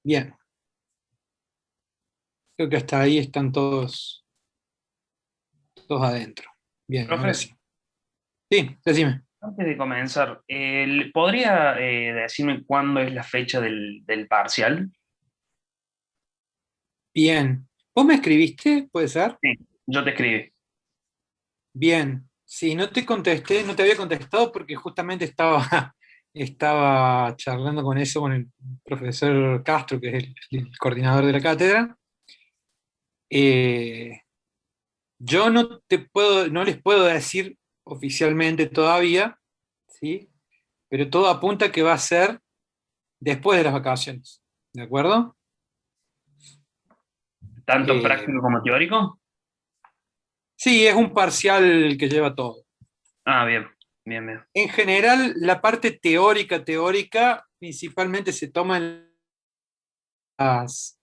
Bien, creo que hasta ahí están todos adentro. Bien, ahora Profe, sí. Sí, decime. antes de comenzar, ¿podría decirme cuándo es la fecha del parcial? Bien. ¿Vos me escribiste? ¿Puede ser? Sí, yo te escribí. Bien. Sí, no te contesté, no te había contestado porque justamente estaba charlando con eso con el profesor Castro, que es el coordinador de la cátedra. Eh, yo no les puedo decir oficialmente todavía, ¿sí? Pero todo apunta que va a ser después de las vacaciones. ¿De acuerdo? ¿Tanto Eh, práctico como teórico? sí, es un parcial que lleva todo. Ah, bien, bien, bien. En general, la parte teórica, principalmente se toma en las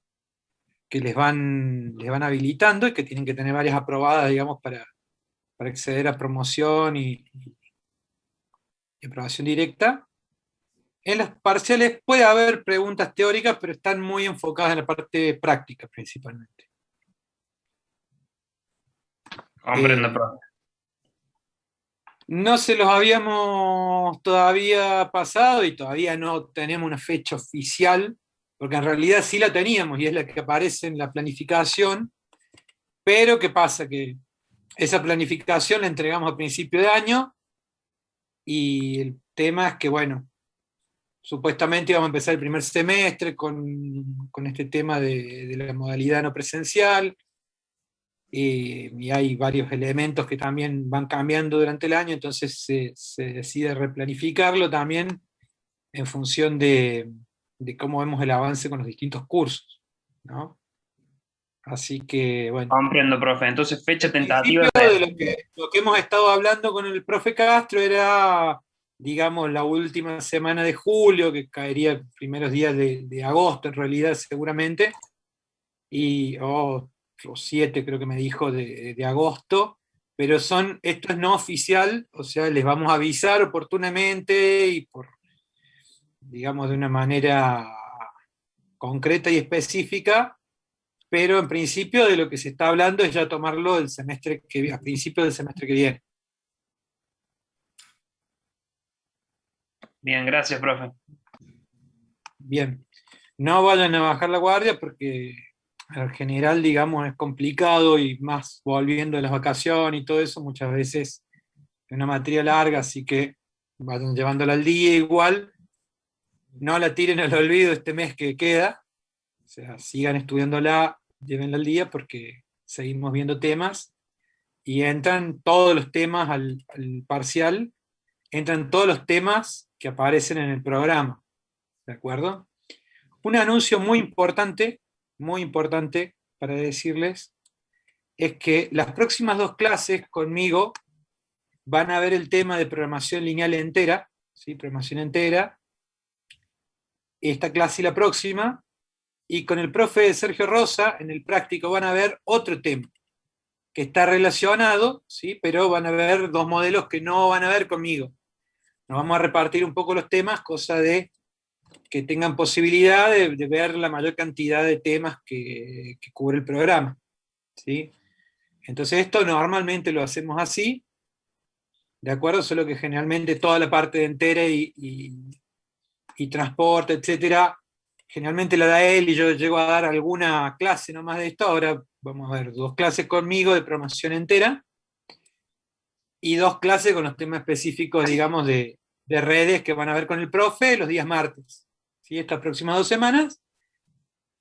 que les van habilitando y que tienen que tener varias aprobadas, digamos, para acceder a promoción y aprobación directa. En los parciales puede haber preguntas teóricas, pero están muy enfocadas en la parte práctica principalmente. Comprendo, Eh, profe. no se los habíamos todavía pasado y todavía no tenemos una fecha oficial, porque en realidad sí la teníamos y es la que aparece en la planificación, pero ¿qué pasa? Que esa planificación la entregamos a principio de año y el tema es que, bueno, supuestamente íbamos a empezar el primer semestre con este tema de la modalidad no presencial, y hay varios elementos que también van cambiando durante el año, entonces se decide replanificarlo también en función de cómo vemos el avance con los distintos cursos, ¿no? Así que, bueno, Comprendo, profe. Entonces, fecha en tentativa principio de de... lo que hemos estado hablando con el profe Castro era, digamos, la última semana de julio, que caería primeros días de agosto en realidad seguramente, o 7 creo que me dijo de agosto, pero esto es no oficial, o sea, les vamos a avisar oportunamente y digamos, de una manera concreta y específica, pero en principio de lo que se está hablando es ya tomarlo a principio del semestre que viene. Bien, gracias, profe. Bien, no vayan a bajar la guardia porque en general, digamos, es complicado y más volviendo de las vacaciones y todo eso, muchas veces es una materia larga, así que vayan llevándola al día igual, no la tiren al olvido este mes que queda, o sea, sigan estudiándola, llévenla al día porque seguimos viendo temas y entran todos los temas al parcial, entran todos los temas que aparecen en el programa, ¿de acuerdo? Un anuncio muy importante para decirles, es que las próximas 2 clases conmigo van a ver el tema de programación lineal entera, ¿sí? Programación entera, esta clase y la próxima, y con el profe Sergio Rosa, en el práctico van a ver otro tema, que está relacionado, ¿sí? Pero van a ver 2 modelos que no van a ver conmigo. Nos vamos a repartir un poco los temas, cosa de que tengan posibilidad de ver la mayor cantidad de temas que cubre el programa, ¿sí? Entonces esto normalmente lo hacemos así, ¿de acuerdo? Solo que generalmente toda la parte de entera y transporte, etcétera, generalmente la da él y yo llego a dar alguna clase nomás de esto. Ahora vamos a ver 2 clases conmigo de programación entera y 2 clases con los temas específicos, digamos, de redes que van a ver con el profe los días martes, ¿sí? Estas próximas 2 semanas.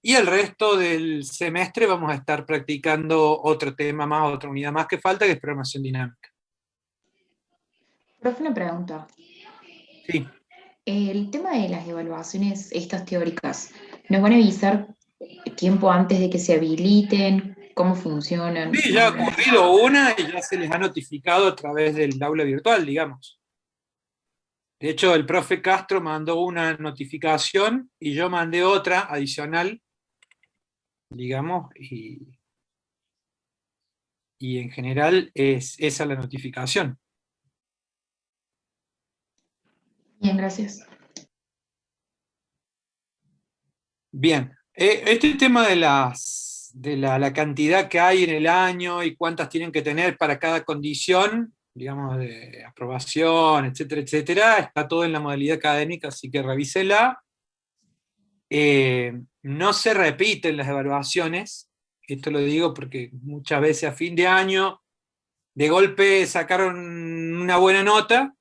Y el resto del semestre vamos a estar practicando otro tema más, otra unidad más que falta, que es programación dinámica. Profe, una pregunta. Sí, El tema de las evaluaciones, estas teóricas, ¿nos van a avisar tiempo antes de que se habiliten? ¿Cómo funcionan? sí, Más ya o ha menos. ocurrido una y ya se les ha notificado a través del aula virtual, digamos. De hecho, el profe Castro mandó una notificación y yo mandé otra adicional, digamos, y en general es esa la notificación. Bien, gracias. Bien, este tema de la cantidad que hay en el año y cuántas tienen que tener para cada condición, digamos, de aprobación, etcétera, etcétera, está todo en la modalidad académica, así que revísela. No se repiten las evaluaciones, esto lo digo porque muchas veces a fin de año, de golpe sacaron una buena nota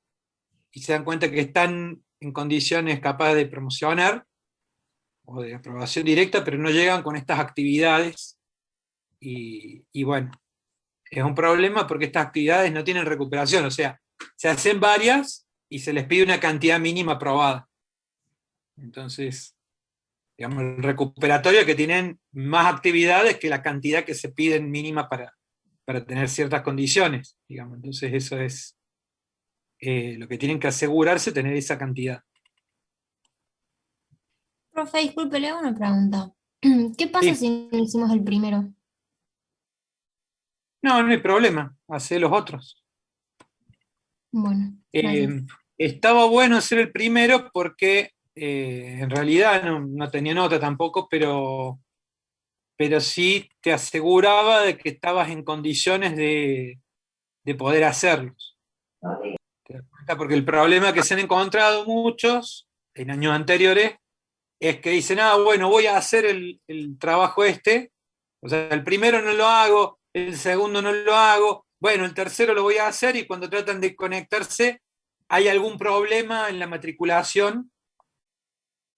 y se dan cuenta que están en condiciones capaces de promocionar o de aprobación directa, pero no llegan con estas actividades. Y bueno, es un problema porque estas actividades no tienen recuperación, o sea, se hacen varias y se les pide una cantidad mínima aprobada. Entonces, digamos, el recuperatorio que tienen más actividades que la cantidad que se piden mínima para tener ciertas condiciones, digamos. Entonces, eso es lo que tienen que asegurarse, tener esa cantidad. Profe, disculpe, le hago una pregunta. ¿Qué pasa Sí, si no hicimos el primero? no, no hay problema, hacer los otros. Bueno, Eh, gracias. Estaba bueno hacer el primero porque en realidad no tenía nota tampoco, pero sí te aseguraba de que estabas en condiciones de poder hacerlos. ¿Te das cuenta? Porque el problema que se han encontrado muchos en años anteriores es que dicen, ah, bueno, voy a hacer el trabajo este, o sea, el primero no lo hago, el segundo no lo hago, bueno, el tercero lo voy a hacer y cuando tratan de conectarse hay algún problema en la matriculación,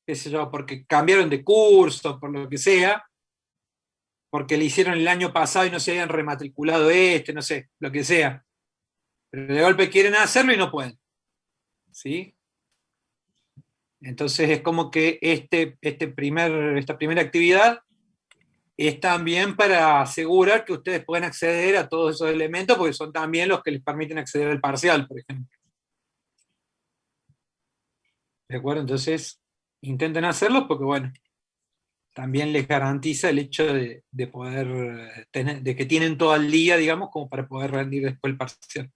qué sé yo, porque cambiaron de curso, por lo que sea, porque le hicieron el año pasado y no se habían rematriculado no sé, lo que sea. Pero de golpe quieren hacerlo y no pueden. ¿Sí? Entonces es como que esta primera actividad es también para asegurar que ustedes puedan acceder a todos esos elementos, porque son también los que les permiten acceder al parcial, por ejemplo. ¿De acuerdo? Entonces, intenten hacerlos porque, bueno, también les garantiza el hecho de poder tener, de que tienen todo el día, digamos, como para poder rendir después el parcial.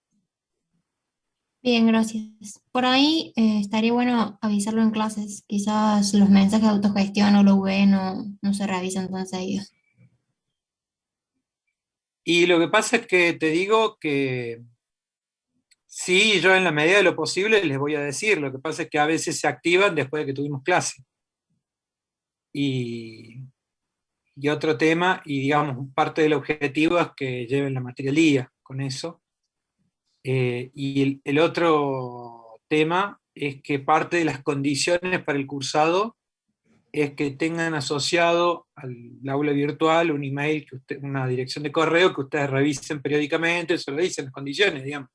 Bien, gracias. Por ahí estaría bueno avisarlo en clases. Quizás los mensajes de autogestión o lo V no se revisan tan seguido. Y lo que pasa es que te digo que sí, yo en la medida de lo posible les voy a decir, lo que pasa es que a veces se activan después de que tuvimos clase. Y, y otro tema, y digamos, parte del objetivo es que lleven la materia al día con eso. Y el otro tema es que parte de las condiciones para el cursado es que tengan asociado al aula virtual un email, una dirección de correo que ustedes revisen periódicamente, eso lo dicen las condiciones, digamos.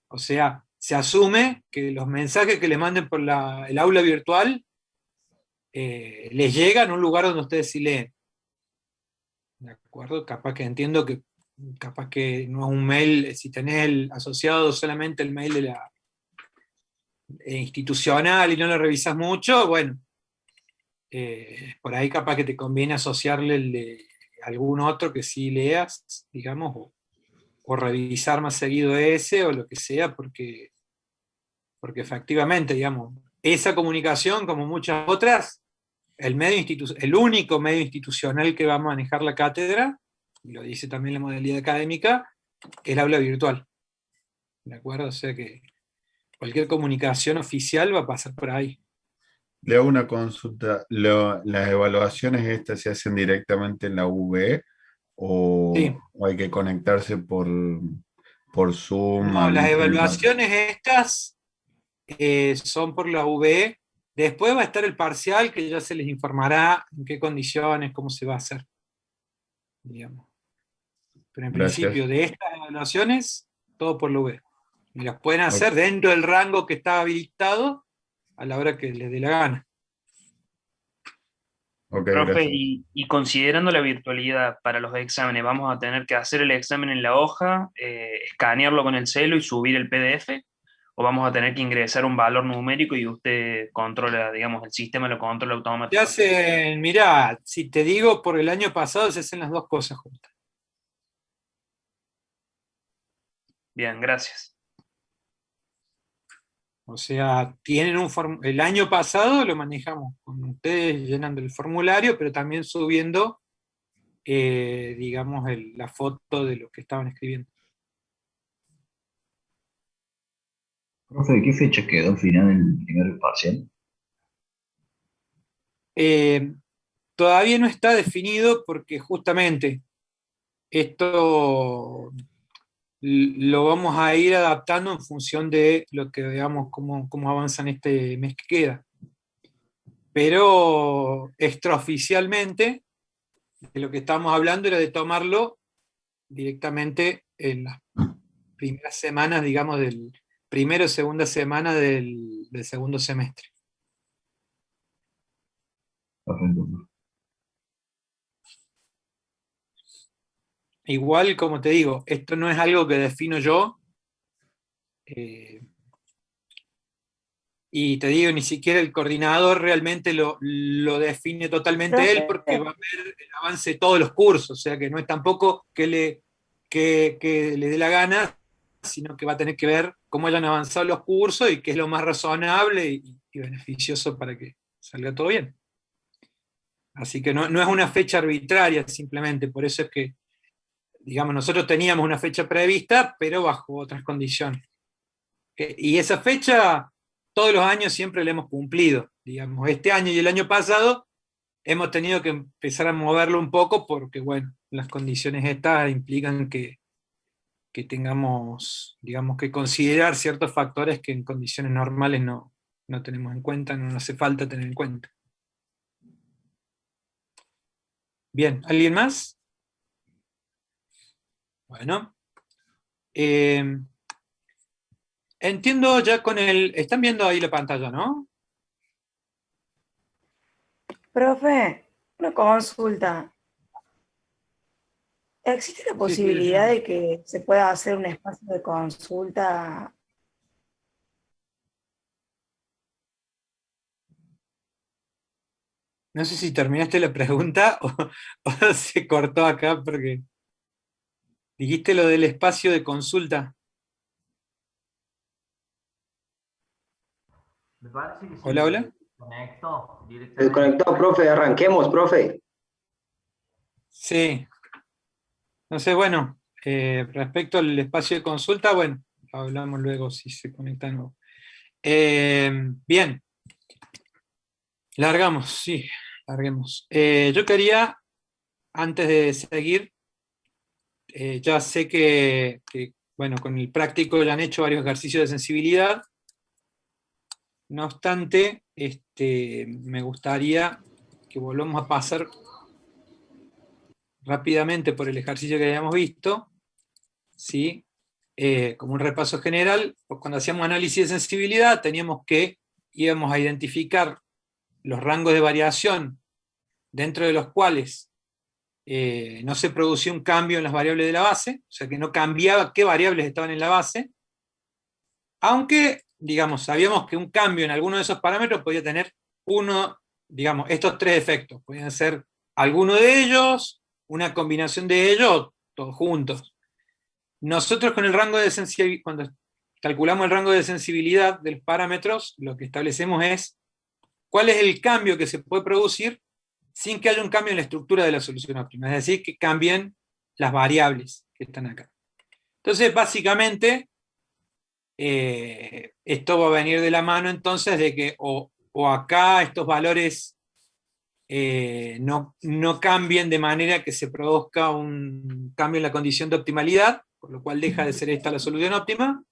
O sea, se asume que los mensajes que les manden por el aula virtual les llegan a un lugar donde ustedes sí leen. ¿De acuerdo? Capaz que entiendo que capaz que no es un mail, si tenés asociado solamente el mail de la institucional y no lo revisas mucho, bueno, por ahí capaz que te conviene asociarle el de algún otro que sí leas, digamos, o revisar más seguido ese o lo que sea, porque efectivamente, digamos, esa comunicación, como muchas otras, el único medio institucional que va a manejar la cátedra, y lo dice también la modalidad académica, es el aula virtual. ¿De acuerdo? O sea que cualquier comunicación oficial va a pasar por ahí. Le hago una consulta. ¿Las evaluaciones estas se hacen directamente en la UV Sí. o hay que conectarse por Zoom, No, las algún punto? evaluaciones estas son por la UV. Después va a estar el parcial, que ya se les informará en qué condiciones, cómo se va a hacer, digamos. Pero en Gracias. principio, de estas evaluaciones, todo por la UV. Y las pueden O- hacer dentro del rango que está habilitado a la hora que les dé la gana. Ok, Profe, gracias. y considerando la virtualidad para los exámenes, ¿vamos a tener que hacer el examen en la hoja, escanearlo con el celu y subir el PDF? ¿O vamos a tener que ingresar un valor numérico y usted controla, digamos, el sistema lo controla Se automático? hacen, mirá, si te digo por el año pasado, se hacen las dos cosas juntas. Bien, gracias. O sea, tienen el año pasado lo manejamos con ustedes llenando el formulario, pero también subiendo, digamos, la foto de lo que estaban escribiendo. Profe, ¿de qué fecha quedó al final el primer parcial? Todavía no está definido porque justamente esto lo vamos a ir adaptando en función de lo que veamos cómo avanza en este mes que queda. Pero extraoficialmente, de lo que estábamos hablando era de tomarlo directamente en las primeras semanas, digamos, del primero o segunda semana del segundo semestre. Perfecto. Igual, como te digo, esto no es algo que defino yo, y te digo, ni siquiera el coordinador realmente lo define totalmente él, porque va a ver el avance de todos los cursos, o sea que no es tampoco que le dé la gana, sino que va a tener que ver cómo hayan avanzado los cursos y qué es lo más razonable y beneficioso para que salga todo bien. Así que no es una fecha arbitraria simplemente, por eso es que, digamos, nosotros teníamos una fecha prevista, pero bajo otras condiciones. Y esa fecha todos los años siempre la hemos cumplido, digamos. Este año y el año pasado hemos tenido que empezar a moverlo un poco porque, bueno, las condiciones estas implican que tengamos, digamos, que considerar ciertos factores que en condiciones normales no tenemos en cuenta, no nos hace falta tener en cuenta. Bien, ¿alguien más? Bueno. Entiendo ya con están viendo ahí la pantalla, ¿no? Profe, una consulta. ¿Existe la posibilidad de que se pueda hacer un espacio de consulta? No sé si terminaste la pregunta o se cortó acá porque dijiste lo del espacio de consulta. Me parece que Hola, hola. conectó directamente. Desconectado, profe, arranquemos, profe. Sí. Entonces, bueno, respecto al espacio de consulta, bueno, hablamos luego si se conecta de nuevo. Bien. Largamos, sí, larguemos. Yo quería, antes de seguir, ya sé que, bueno, con el práctico ya han hecho varios ejercicios de sensibilidad. No obstante, me gustaría que volvamos a pasar rápidamente por el ejercicio que habíamos visto, ¿sí? Como un repaso general, pues cuando hacíamos análisis de sensibilidad íbamos a identificar los rangos de variación dentro de los cuales no se producía un cambio en las variables de la base, o sea que no cambiaba qué variables estaban en la base, aunque, digamos, sabíamos que un cambio en alguno de esos parámetros podía tener digamos, estos tres efectos, podían ser alguno de ellos, una combinación de ellos, todos juntos. Nosotros con el rango de sensibilidad, cuando calculamos el rango de sensibilidad de los parámetros, lo que establecemos es cuál es el cambio que se puede producir sin que haya un cambio en la estructura de la solución óptima, es decir, que cambien las variables que están acá. Entonces, básicamente, esto va a venir de la mano entonces de que o acá estos valores no cambien de manera que se produzca un cambio en la condición de optimalidad, por lo cual deja de ser esta la solución óptima,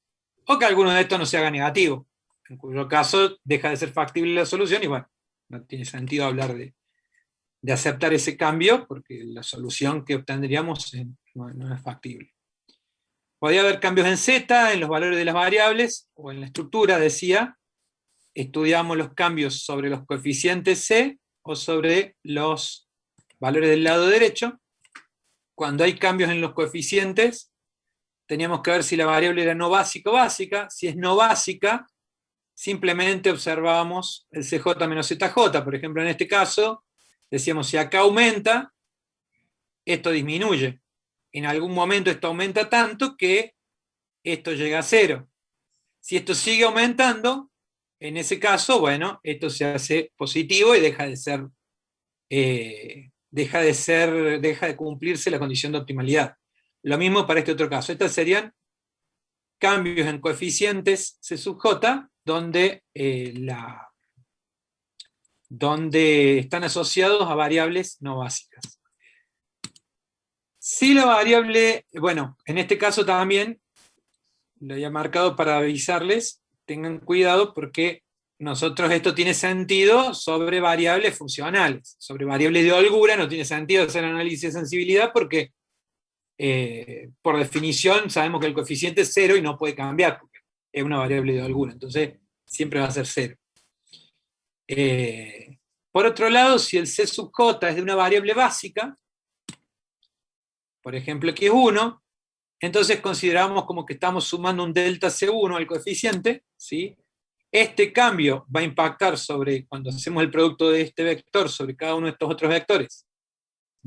o que alguno de estos no se haga negativo, en cuyo caso deja de ser factible la solución y bueno, no tiene sentido hablar de aceptar ese cambio porque la solución que obtendríamos no es factible. Podría haber cambios en Z, en los valores de las variables, o en la estructura, decía. Estudiamos los cambios sobre los coeficientes C o sobre los valores del lado derecho. Cuando hay cambios en los coeficientes, teníamos que ver si la variable era no básica o básica. Si es no básica, simplemente observábamos el CJ menos ZJ. Por ejemplo, en este caso, decíamos, si acá aumenta, esto disminuye. En algún momento esto aumenta tanto que esto llega a cero. Si esto sigue aumentando, en ese caso, bueno, esto se hace positivo y deja de cumplirse la condición de optimalidad. Lo mismo para este otro caso. Estos serían cambios en coeficientes C sub J, donde están asociados a variables no básicas. Si la variable, bueno, en este caso también, lo había marcado para avisarles, tengan cuidado porque nosotros esto tiene sentido sobre variables funcionales. Sobre variables de holgura no tiene sentido hacer análisis de sensibilidad porque por definición sabemos que el coeficiente es 0 y no puede cambiar porque es una variable de holgura, entonces siempre va a ser 0. Por otro lado, si el C sub J es de una variable básica, por ejemplo x1, entonces consideramos como que estamos sumando un delta C1 al coeficiente, ¿sí? Este cambio va a impactar sobre, cuando hacemos el producto de este vector sobre cada uno de estos otros vectores,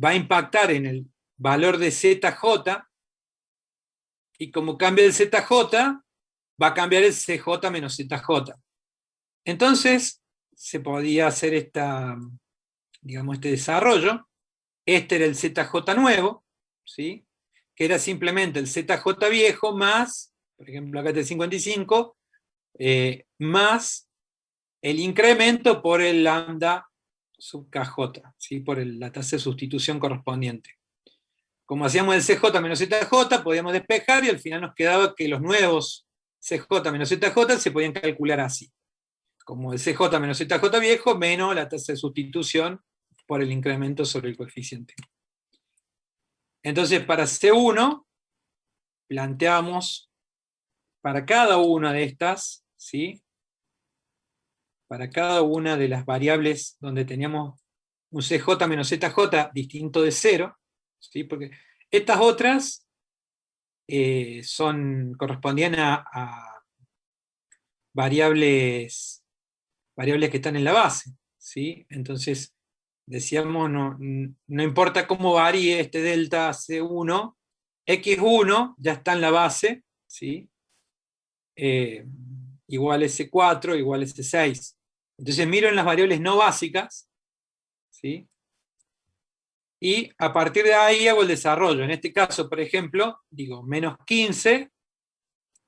va a impactar en el valor de ZJ, y como cambia el ZJ, va a cambiar el CJ menos ZJ. Entonces, se podía hacer este desarrollo. Este era el ZJ nuevo, ¿sí? Que era simplemente el ZJ viejo más, por ejemplo acá está el 55, más el incremento por el lambda sub KJ, ¿sí? Por la tasa de sustitución correspondiente. Como hacíamos el CJ menos ZJ, podíamos despejar y al final nos quedaba que los nuevos CJ menos ZJ se podían calcular así. Como el CJ menos ZJ viejo menos la tasa de sustitución por el incremento sobre el coeficiente. Entonces, para C1, planteamos para cada una de estas, ¿sí? Para cada una de las variables donde teníamos un CJ menos ZJ distinto de 0, ¿sí? Porque estas otras correspondían a variables que están en la base, ¿sí? Entonces, decíamos, no importa cómo varíe este delta C1, X1 ya está en la base, ¿sí? Igual S4, igual S6. Entonces miro en las variables no básicas, ¿sí? Y a partir de ahí hago el desarrollo. En este caso, por ejemplo, digo menos 15,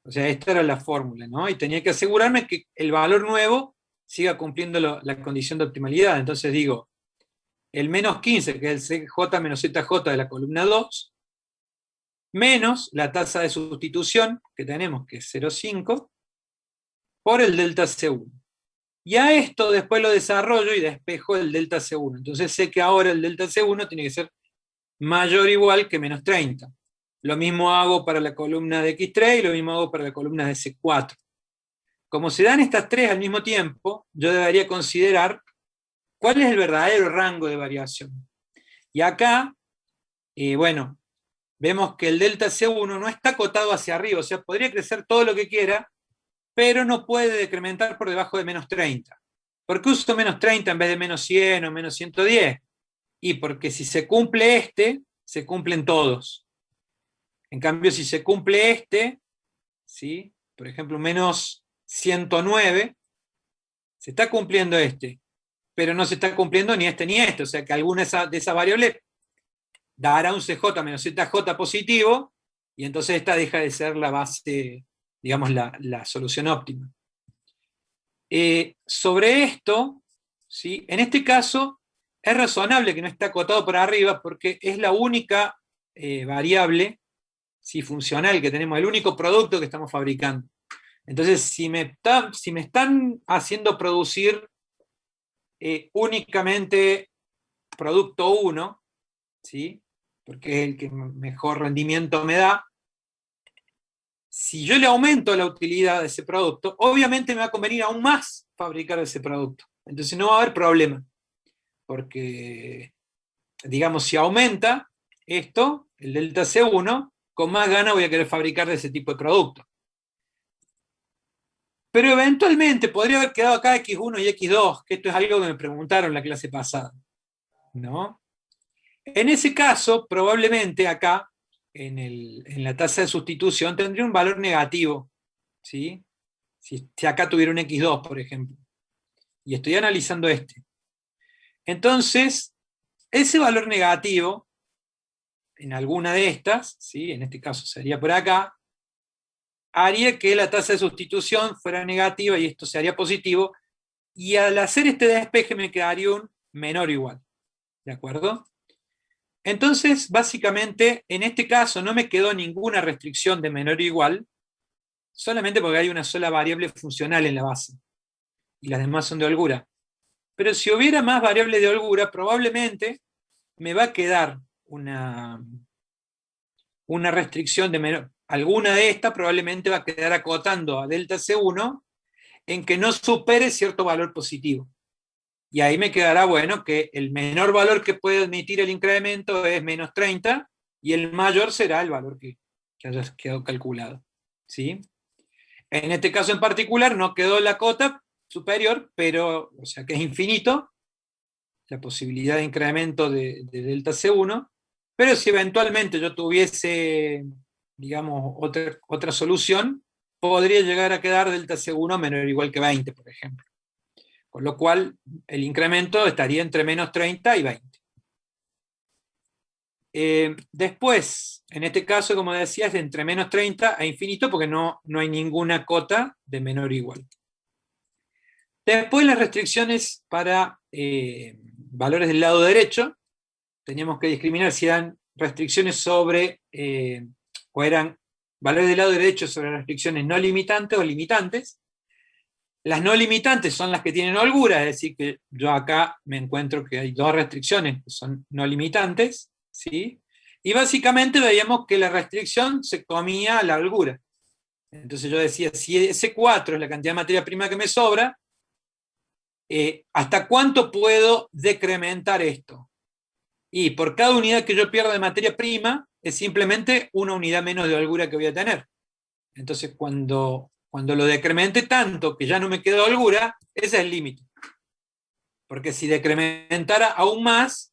o sea, esta era la fórmula, ¿no? Y tenía que asegurarme que el valor nuevo siga cumpliendo la condición de optimalidad. Entonces digo, el menos 15, que es el CJ menos ZJ de la columna 2, menos la tasa de sustitución que tenemos, que es 0,5, por el delta C1. Y a esto después lo desarrollo y despejo el delta C1. Entonces sé que ahora el delta C1 tiene que ser mayor o igual que menos 30. Lo mismo hago para la columna de X3 y lo mismo hago para la columna de C4. Como se dan estas tres al mismo tiempo, yo debería considerar cuál es el verdadero rango de variación. Y acá, bueno, vemos que el delta C1 no está acotado hacia arriba, o sea, podría crecer todo lo que quiera, pero no puede decrementar por debajo de menos 30. ¿Por qué uso menos 30 en vez de menos 100 o menos 110? Y porque si se cumple se cumplen todos. En cambio, si se cumple ¿sí? Por ejemplo, menos 109, se está cumpliendo pero no se está cumpliendo ni ni este. O sea que alguna de esas variables dará un CJ menos ZJ positivo, y entonces esta deja de ser la base, digamos, la solución óptima. Sobre esto, ¿sí? En este caso, es razonable que no esté acotado por arriba, porque es la única variable, ¿sí? Funcional que tenemos, el único producto que estamos fabricando. Entonces, si me están haciendo producir únicamente producto 1, ¿sí? Porque es el que mejor rendimiento me da, si yo le aumento la utilidad de ese producto, obviamente me va a convenir aún más fabricar ese producto. Entonces no va a haber problema, porque, digamos, si aumenta esto, el delta C1, con más ganas voy a querer fabricar de ese tipo de producto. Pero eventualmente podría haber quedado acá X1 y X2, que esto es algo que me preguntaron en la clase pasada, ¿no? En ese caso, probablemente acá, en la tasa de sustitución, tendría un valor negativo, ¿sí? Si acá tuviera un x2, por ejemplo, y estoy analizando este. Entonces, ese valor negativo, en alguna de estas, ¿sí? En este caso sería por acá, haría que la tasa de sustitución fuera negativa y esto se haría positivo, y al hacer este despeje me quedaría un menor o igual. ¿De acuerdo? Entonces, básicamente, en este caso no me quedó ninguna restricción de menor o igual, solamente porque hay una sola variable funcional en la base, y las demás son de holgura. Pero si hubiera más variables de holgura, probablemente me va a quedar una restricción de menor. Alguna de estas probablemente va a quedar acotando a delta C1 en que no supere cierto valor positivo. Y ahí me quedará bueno que el menor valor que puede admitir el incremento es menos 30 y el mayor será el valor que haya quedado calculado. ¿Sí? En este caso en particular no quedó la cota superior, pero, o sea que es infinito la posibilidad de incremento de delta C1, pero si eventualmente yo tuviese, digamos, otra solución, podría llegar a quedar delta C1 menor o igual que 20, por ejemplo. Con lo cual, el incremento estaría entre menos 30 y 20. Después, en este caso, como decía, es de entre menos 30 a infinito, porque no hay ninguna cota de menor o igual. Después, las restricciones para valores del lado derecho, teníamos que discriminar si eran restricciones sobre, o eran valores del lado derecho sobre restricciones no limitantes o limitantes. Las no limitantes son las que tienen holgura, es decir, que yo acá me encuentro que hay dos restricciones que son no limitantes, ¿sí? Y básicamente veíamos que la restricción se comía la holgura. Entonces yo decía, si S4 es la cantidad de materia prima que me sobra, ¿hasta cuánto puedo decrementar esto? Y por cada unidad que yo pierda de materia prima, es simplemente una unidad menos de holgura que voy a tener. Entonces, cuando lo decremente tanto que ya no me queda holgura, ese es el límite. Porque si decrementara aún más,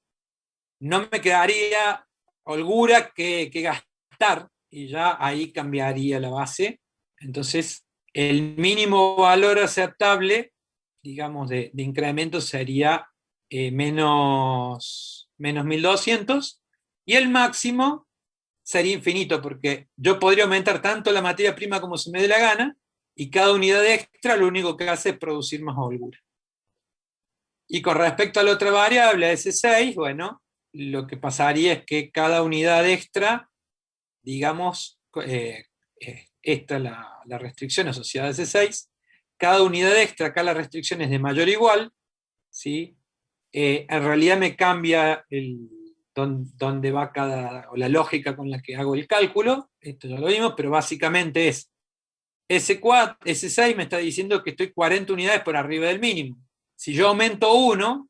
no me quedaría holgura que gastar, y ya ahí cambiaría la base. Entonces, el mínimo valor aceptable, digamos, de incremento sería menos 1200, y el máximo sería infinito, porque yo podría aumentar tanto la materia prima como se me dé la gana, y cada unidad extra lo único que hace es producir más holgura. Y con respecto a la otra variable, a S6, bueno, lo que pasaría es que cada unidad extra, digamos, esta es la restricción asociada a S6, cada unidad extra, acá la restricción es de mayor o igual, ¿sí? En realidad me cambia dónde va o la lógica con la que hago el cálculo, esto ya lo vimos, pero básicamente es S6 me está diciendo que estoy 40 unidades por arriba del mínimo. Si yo aumento 1,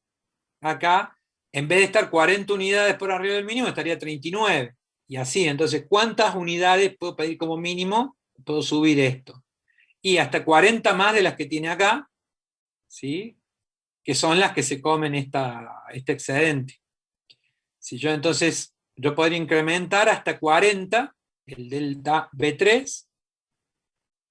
acá, en vez de estar 40 unidades por arriba del mínimo, estaría 39. Y así, entonces, ¿cuántas unidades puedo pedir como mínimo? Puedo subir esto. Y hasta 40 más de las que tiene acá, ¿sí? Que son las que se comen este excedente. Si yo entonces, yo podría incrementar hasta 40 el delta B3,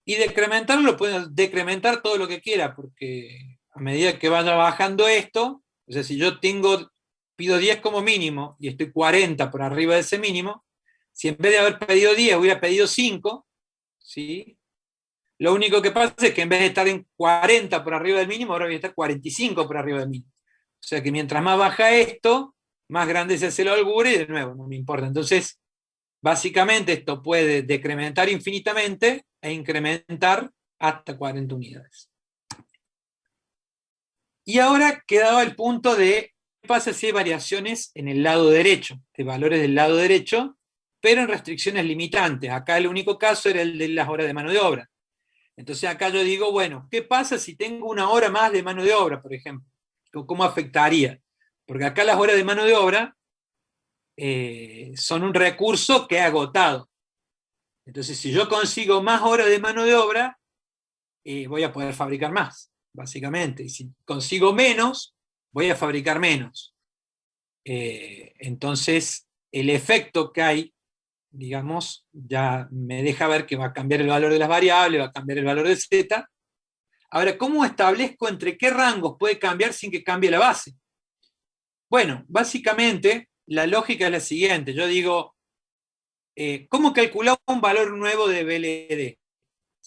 y decrementarlo, puedo decrementar todo lo que quiera, porque a medida que vaya bajando esto, o sea, si yo pido 10 como mínimo y estoy 40 por arriba de ese mínimo, si en vez de haber pedido 10 hubiera pedido 5, ¿sí? Lo único que pasa es que en vez de estar en 40 por arriba del mínimo, ahora voy a estar 45 por arriba del mínimo. O sea que mientras más baja esto, más grande se hace la holgura, y de nuevo, no me importa. Entonces, básicamente esto puede decrementar infinitamente e incrementar hasta 40 unidades. Y ahora quedaba el punto de qué pasa si hay variaciones en el lado derecho, de valores del lado derecho, pero en restricciones limitantes. Acá el único caso era el de las horas de mano de obra. Entonces acá yo digo, bueno, ¿qué pasa si tengo una hora más de mano de obra, por ejemplo? ¿Cómo afectaría? Porque acá las horas de mano de obra son un recurso que he agotado. Entonces, si yo consigo más horas de mano de obra, voy a poder fabricar más, básicamente. Y si consigo menos, voy a fabricar menos. Entonces, el efecto que hay, digamos, ya me deja ver que va a cambiar el valor de las variables, va a cambiar el valor de Z, Ahora, ¿cómo establezco entre qué rangos puede cambiar sin que cambie la base? Bueno, básicamente la lógica es la siguiente. Yo digo, ¿cómo calcular un valor nuevo de BLD?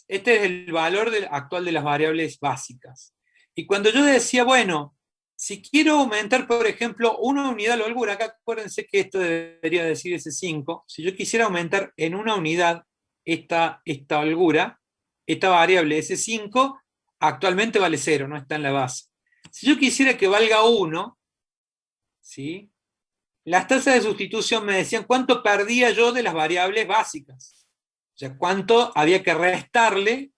Este es el valor actual de las variables básicas. Y cuando yo decía, bueno, si quiero aumentar, por ejemplo, una unidad de holgura, acá acuérdense que esto debería decir ese 5, si yo quisiera aumentar en una unidad esta holgura, esta variable S5 actualmente vale 0, no está en la base. Si yo quisiera que valga 1, ¿sí? Las tasas de sustitución me decían cuánto perdía yo de las variables básicas. O sea, cuánto había que restarle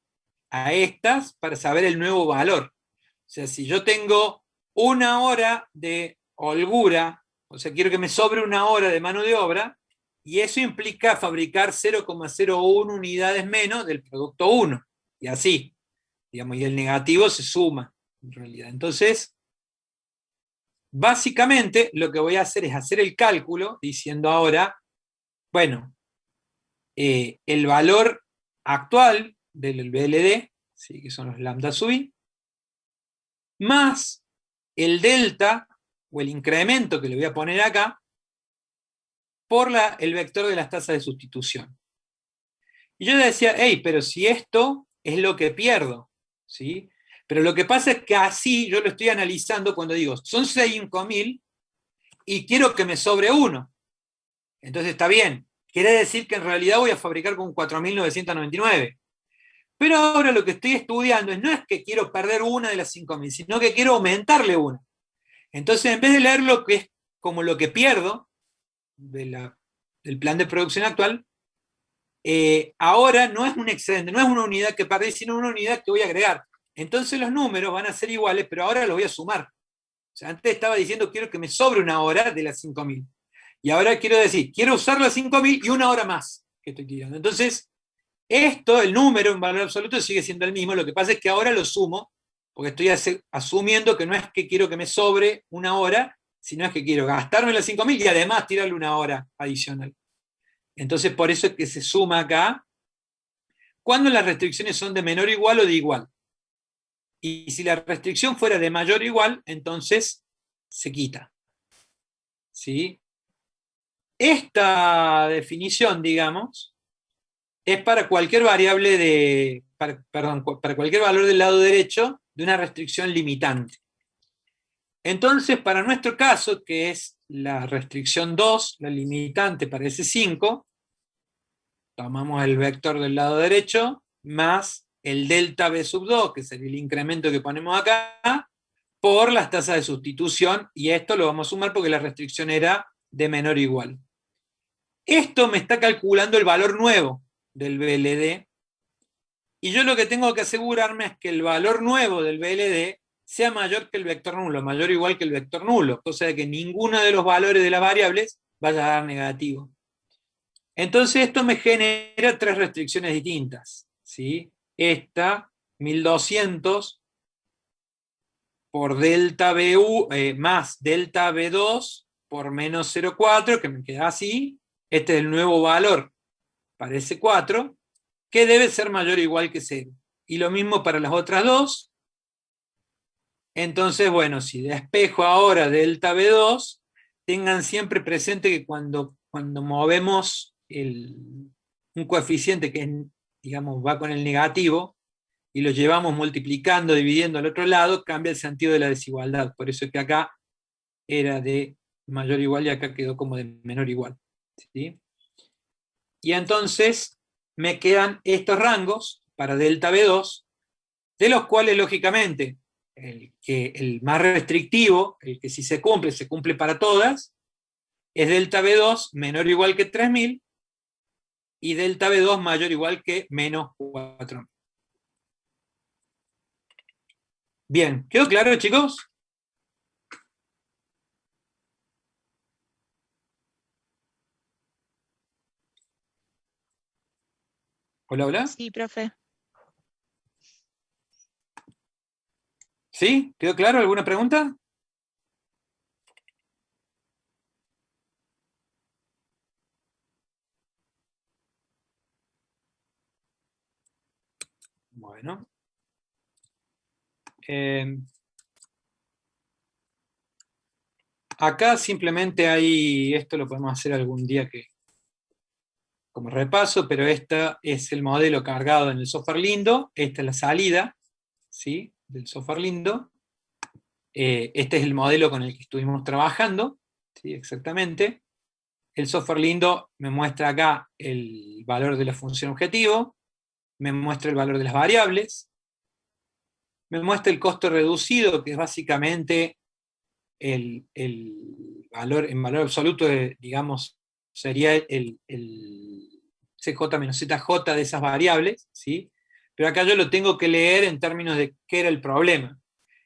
a estas para saber el nuevo valor. O sea, si yo tengo una hora de holgura, o sea, quiero que me sobre una hora de mano de obra, y eso implica fabricar 0,01 unidades menos del producto 1, y así, digamos, y el negativo se suma, en realidad. Entonces, básicamente, lo que voy a hacer es hacer el cálculo, diciendo ahora, bueno, el valor actual del BLD, ¿sí? Que son los lambda sub i, más el delta, o el incremento que le voy a poner acá, por el vector de las tasas de sustitución. Y yo decía, hey, pero si esto es lo que pierdo, ¿sí? Pero lo que pasa es que así yo lo estoy analizando cuando digo, son 5.000 y quiero que me sobre uno. Entonces está bien. Quiere decir que en realidad voy a fabricar con 4.999. Pero ahora lo que estoy estudiando no es que quiero perder una de las 5.000, sino que quiero aumentarle una. Entonces, en vez de leer lo que es como lo que pierdo del plan de producción actual, ahora no es un excedente, no es una unidad que perdí, sino una unidad que voy a agregar. Entonces los números van a ser iguales, pero ahora los voy a sumar. O sea, antes estaba diciendo quiero que me sobre una hora de las 5.000. Y ahora quiero decir, quiero usar las 5.000 y una hora más que estoy tirando. Entonces, esto, el número en valor absoluto sigue siendo el mismo, lo que pasa es que ahora lo sumo, porque estoy asumiendo que no es que quiero que me sobre una hora, sino es que quiero gastarme las 5.000 y además tirarle una hora adicional. Entonces, por eso es que se suma acá, cuando las restricciones son de menor o igual o de igual. Y si la restricción fuera de mayor o igual, entonces se quita. ¿Sí? Esta definición, digamos, es para cualquier variable para cualquier valor del lado derecho de una restricción limitante. Entonces, para nuestro caso, que es la restricción 2, la limitante para ese 5, tomamos el vector del lado derecho, más el delta B sub 2, que sería el incremento que ponemos acá, por las tasas de sustitución, y esto lo vamos a sumar porque la restricción era de menor o igual. Esto me está calculando el valor nuevo del BLD, y yo lo que tengo que asegurarme es que el valor nuevo del BLD sea mayor que el vector nulo, mayor o igual que el vector nulo, cosa de que ninguno de los valores de las variables vaya a dar negativo. Entonces esto me genera tres restricciones distintas, ¿sí? Esta, 1200 por delta BU, más delta B2 por menos 0,4, que me queda así. Este es el nuevo valor para ese 4, que debe ser mayor o igual que 0. Y lo mismo para las otras dos. Entonces, bueno, si despejo ahora delta B2, tengan siempre presente que cuando movemos un coeficiente que, digamos, va con el negativo, y lo llevamos multiplicando, dividiendo al otro lado, cambia el sentido de la desigualdad. Por eso es que acá era de mayor o igual y acá quedó como de menor o igual. ¿Sí? Y entonces me quedan estos rangos para delta B2, de los cuales, lógicamente, el más restrictivo, el que si se cumple para todas, es delta B2 menor o igual que 3.000 y delta B2 mayor o igual que menos 4.000. Bien, ¿quedó claro, chicos? Hola, hola. Sí, profe. ¿Sí? ¿Quedó claro? ¿Alguna pregunta? Bueno. Acá simplemente hay, esto lo podemos hacer algún día como repaso, pero este es el modelo cargado en el software Lindo, esta es la salida, ¿sí?, del software Lindo. Este es el modelo con el que estuvimos trabajando, ¿sí?, exactamente. El software Lindo me muestra acá el valor de la función objetivo, me muestra el valor de las variables, me muestra el costo reducido, que es básicamente el valor, en valor absoluto, digamos, sería el CJ menos ZJ de esas variables, ¿sí? Pero acá yo lo tengo que leer en términos de qué era el problema.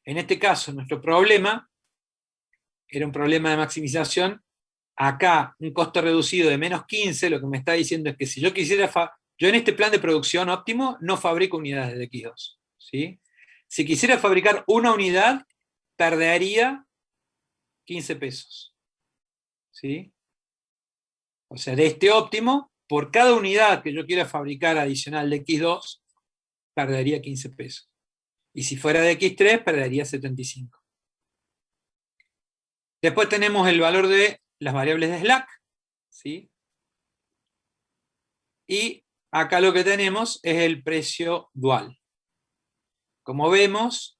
En este caso, nuestro problema era un problema de maximización. Acá, un costo reducido de menos 15, lo que me está diciendo es que si yo quisiera, yo en este plan de producción óptimo no fabrico unidades de X2, ¿sí? Si quisiera fabricar una unidad, perdería 15 pesos, ¿sí? O sea, de este óptimo, por cada unidad que yo quiera fabricar adicional de X2, perdería 15 pesos. Y si fuera de X3, perdería 75. Después tenemos el valor de las variables de slack, ¿sí? Y acá lo que tenemos es el precio dual. Como vemos,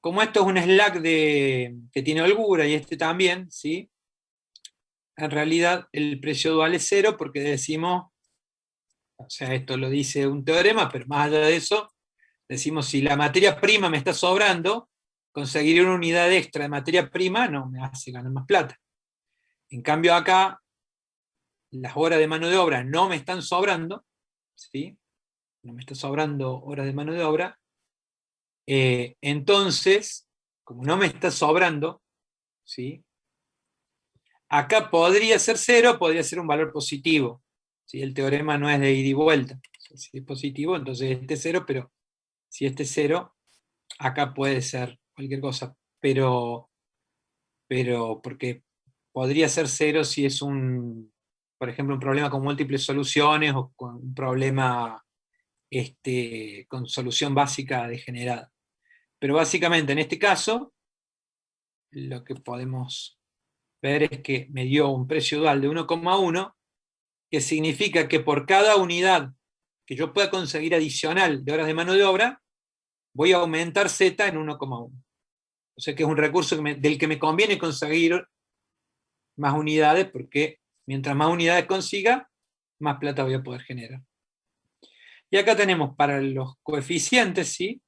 como esto es un slack que tiene holgura y este también, ¿sí?, en realidad el precio dual es 0 porque decimos, o sea, esto lo dice un teorema, pero más allá de eso, decimos si la materia prima me está sobrando, conseguir una unidad extra de materia prima no me hace ganar más plata. En cambio acá, las horas de mano de obra no me están sobrando, ¿sí?, no me está sobrando horas de mano de obra, entonces, como no me está sobrando, ¿sí?, acá podría ser 0, podría ser un valor positivo, ¿sí? El teorema no es de ida y vuelta. Si es positivo, entonces este es 0, pero si este es 0, acá puede ser cualquier cosa, pero porque podría ser 0 si es por ejemplo, un problema con múltiples soluciones o con un problema con solución básica degenerada. Pero básicamente en este caso, lo que podemos ver es que me dio un precio dual de 1,1, que significa que por cada unidad que yo pueda conseguir adicional de horas de mano de obra, voy a aumentar Z en 1,1. O sea que es un recurso del que me conviene conseguir más unidades, porque mientras más unidades consiga, más plata voy a poder generar. Y acá tenemos para los coeficientes, ¿sí?,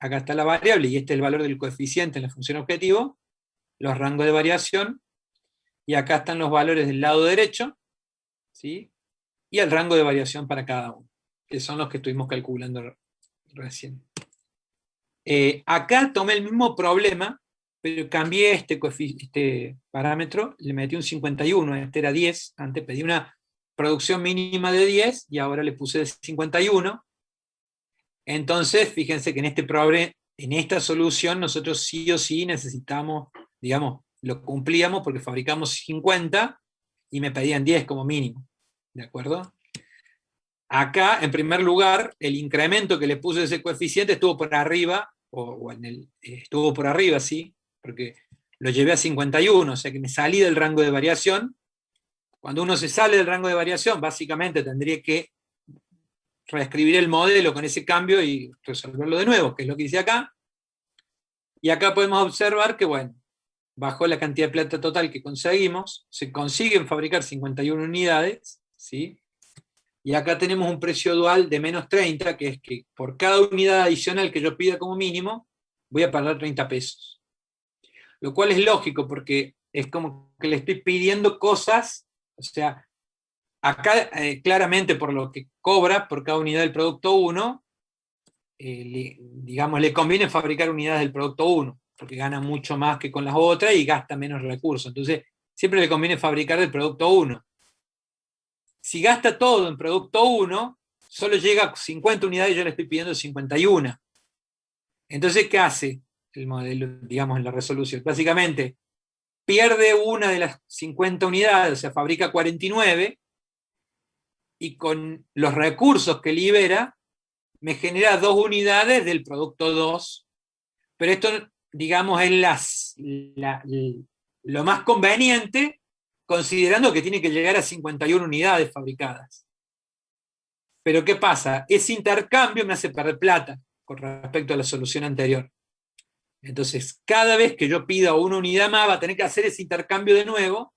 acá está la variable, y este es el valor del coeficiente en la función objetivo, los rangos de variación, y acá están los valores del lado derecho, ¿sí?, y el rango de variación para cada uno, que son los que estuvimos calculando recién. Acá tomé el mismo problema, pero cambié este parámetro, le metí un 51, este era 10, antes pedí una producción mínima de 10, y ahora le puse de 51. Entonces, fíjense que en esta solución nosotros sí o sí necesitamos, digamos, lo cumplíamos porque fabricamos 50 y me pedían 10 como mínimo, ¿de acuerdo? Acá, en primer lugar, el incremento que le puse a ese coeficiente estuvo por arriba, estuvo por arriba, sí, porque lo llevé a 51, o sea que me salí del rango de variación. Cuando uno se sale del rango de variación, básicamente tendría que reescribir el modelo con ese cambio y resolverlo de nuevo, que es lo que hice acá. Y acá podemos observar que, bueno, bajó la cantidad de plata total que conseguimos, se consiguen fabricar 51 unidades, ¿sí? Y acá tenemos un precio dual de menos 30, que es que por cada unidad adicional que yo pida como mínimo, voy a pagar 30 pesos. Lo cual es lógico, porque es como que le estoy pidiendo cosas, o sea, acá claramente por lo que cobra por cada unidad del producto 1, digamos, le conviene fabricar unidades del producto 1, porque gana mucho más que con las otras y gasta menos recursos. Entonces, siempre le conviene fabricar del producto 1. Si gasta todo en producto 1, solo llega a 50 unidades y yo le estoy pidiendo 51. Entonces, ¿qué hace el modelo, digamos, en la resolución? Básicamente, pierde una de las 50 unidades, o sea, fabrica 49, y con los recursos que libera, me genera 2 unidades del producto 2, pero esto, digamos, es lo más conveniente, considerando que tiene que llegar a 51 unidades fabricadas. Pero ¿qué pasa? Ese intercambio me hace perder plata con respecto a la solución anterior. Entonces, cada vez que yo pida una unidad más, va a tener que hacer ese intercambio de nuevo,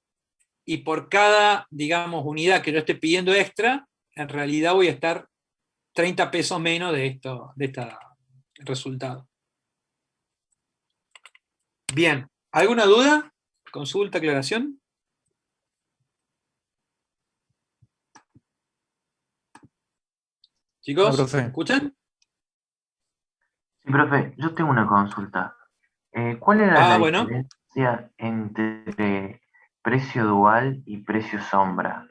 y por cada, digamos, unidad que yo esté pidiendo extra, en realidad voy a estar 30 pesos menos de este resultado. Bien, ¿alguna duda? ¿Consulta, aclaración? Chicos, No, profe. ¿me escuchan? Sí, profe, yo tengo una consulta. ¿Cuál era la Bueno. diferencia entre precio dual y precio sombra?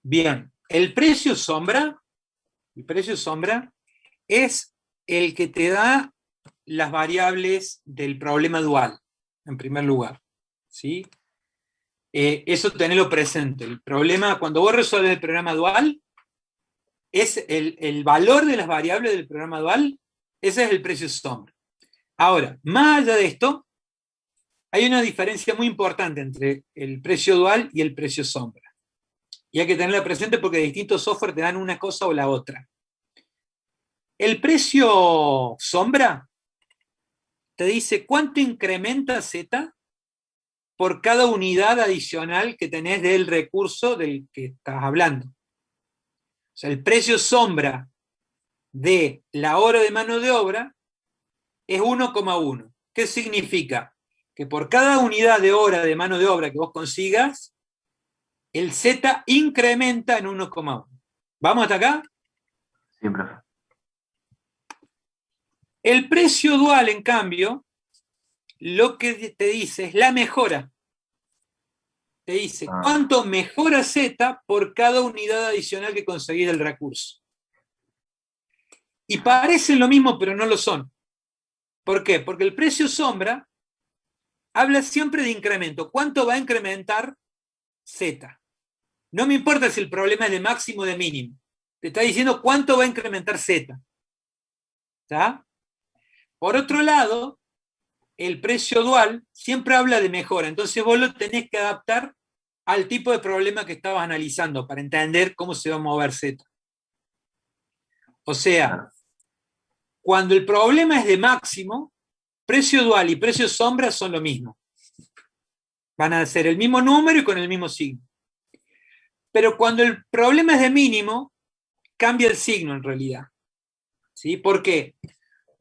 Bien, el precio sombra es el que te da las variables del problema dual, en primer lugar. ¿Sí? Eso tenelo presente. El problema, cuando vos resuelves el programa dual, es el valor de las variables del programa dual, ese es el precio sombra. Ahora, más allá de esto, hay una diferencia muy importante entre el precio dual y el precio sombra. Y hay que tenerla presente porque distintos software te dan una cosa o la otra. El precio sombra te dice cuánto incrementa Z por cada unidad adicional que tenés del recurso del que estás hablando. O sea, el precio sombra de la hora de mano de obra es 1,1. ¿Qué significa? Que por cada unidad de hora de mano de obra que vos consigas, el Z incrementa en 1,1. ¿Vamos hasta acá? Sí, profe. El precio dual, en cambio, lo que te dice es la mejora. Te dice cuánto mejora Z por cada unidad adicional que conseguís del recurso. Y parecen lo mismo, pero no lo son. ¿Por qué? Porque el precio sombra habla siempre de incremento. ¿Cuánto va a incrementar Z? No me importa si el problema es de máximo o de mínimo. Te está diciendo cuánto va a incrementar Z. ¿Está? Por otro lado, el precio dual siempre habla de mejora. Entonces vos lo tenés que adaptar al tipo de problema que estabas analizando para entender cómo se va a mover Z. O sea, cuando el problema es de máximo, precio dual y precio sombra son lo mismo. Van a ser el mismo número y con el mismo signo. Pero cuando el problema es de mínimo, cambia el signo en realidad. ¿Sí? ¿Por qué?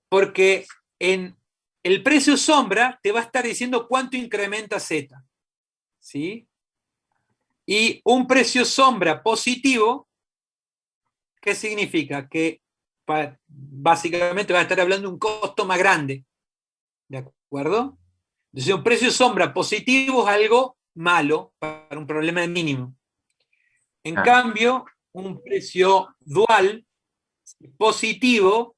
Porque en el precio sombra te va a estar diciendo cuánto incrementa Z. ¿Sí? Y un precio sombra positivo, ¿qué significa? Que básicamente va a estar hablando de un costo más grande. ¿De acuerdo? Entonces, un precio sombra positivo es algo malo para un problema de mínimo. En cambio, un precio dual positivo,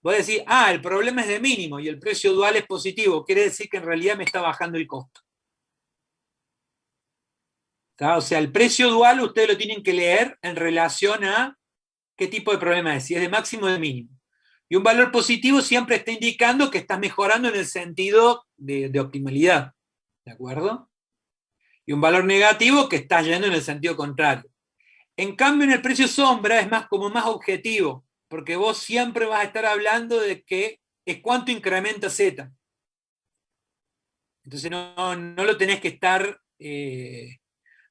voy a decir, el problema es de mínimo y el precio dual es positivo. Quiere decir que en realidad me está bajando el costo. ¿Está? O sea, el precio dual ustedes lo tienen que leer en relación a qué tipo de problema es, si es de máximo o de mínimo. Y un valor positivo siempre está indicando que estás mejorando en el sentido de optimalidad. ¿De acuerdo? Y un valor negativo que estás yendo en el sentido contrario. En cambio, en el precio sombra es como más objetivo, porque vos siempre vas a estar hablando de que es cuánto incrementa Z. Entonces no lo tenés que estar,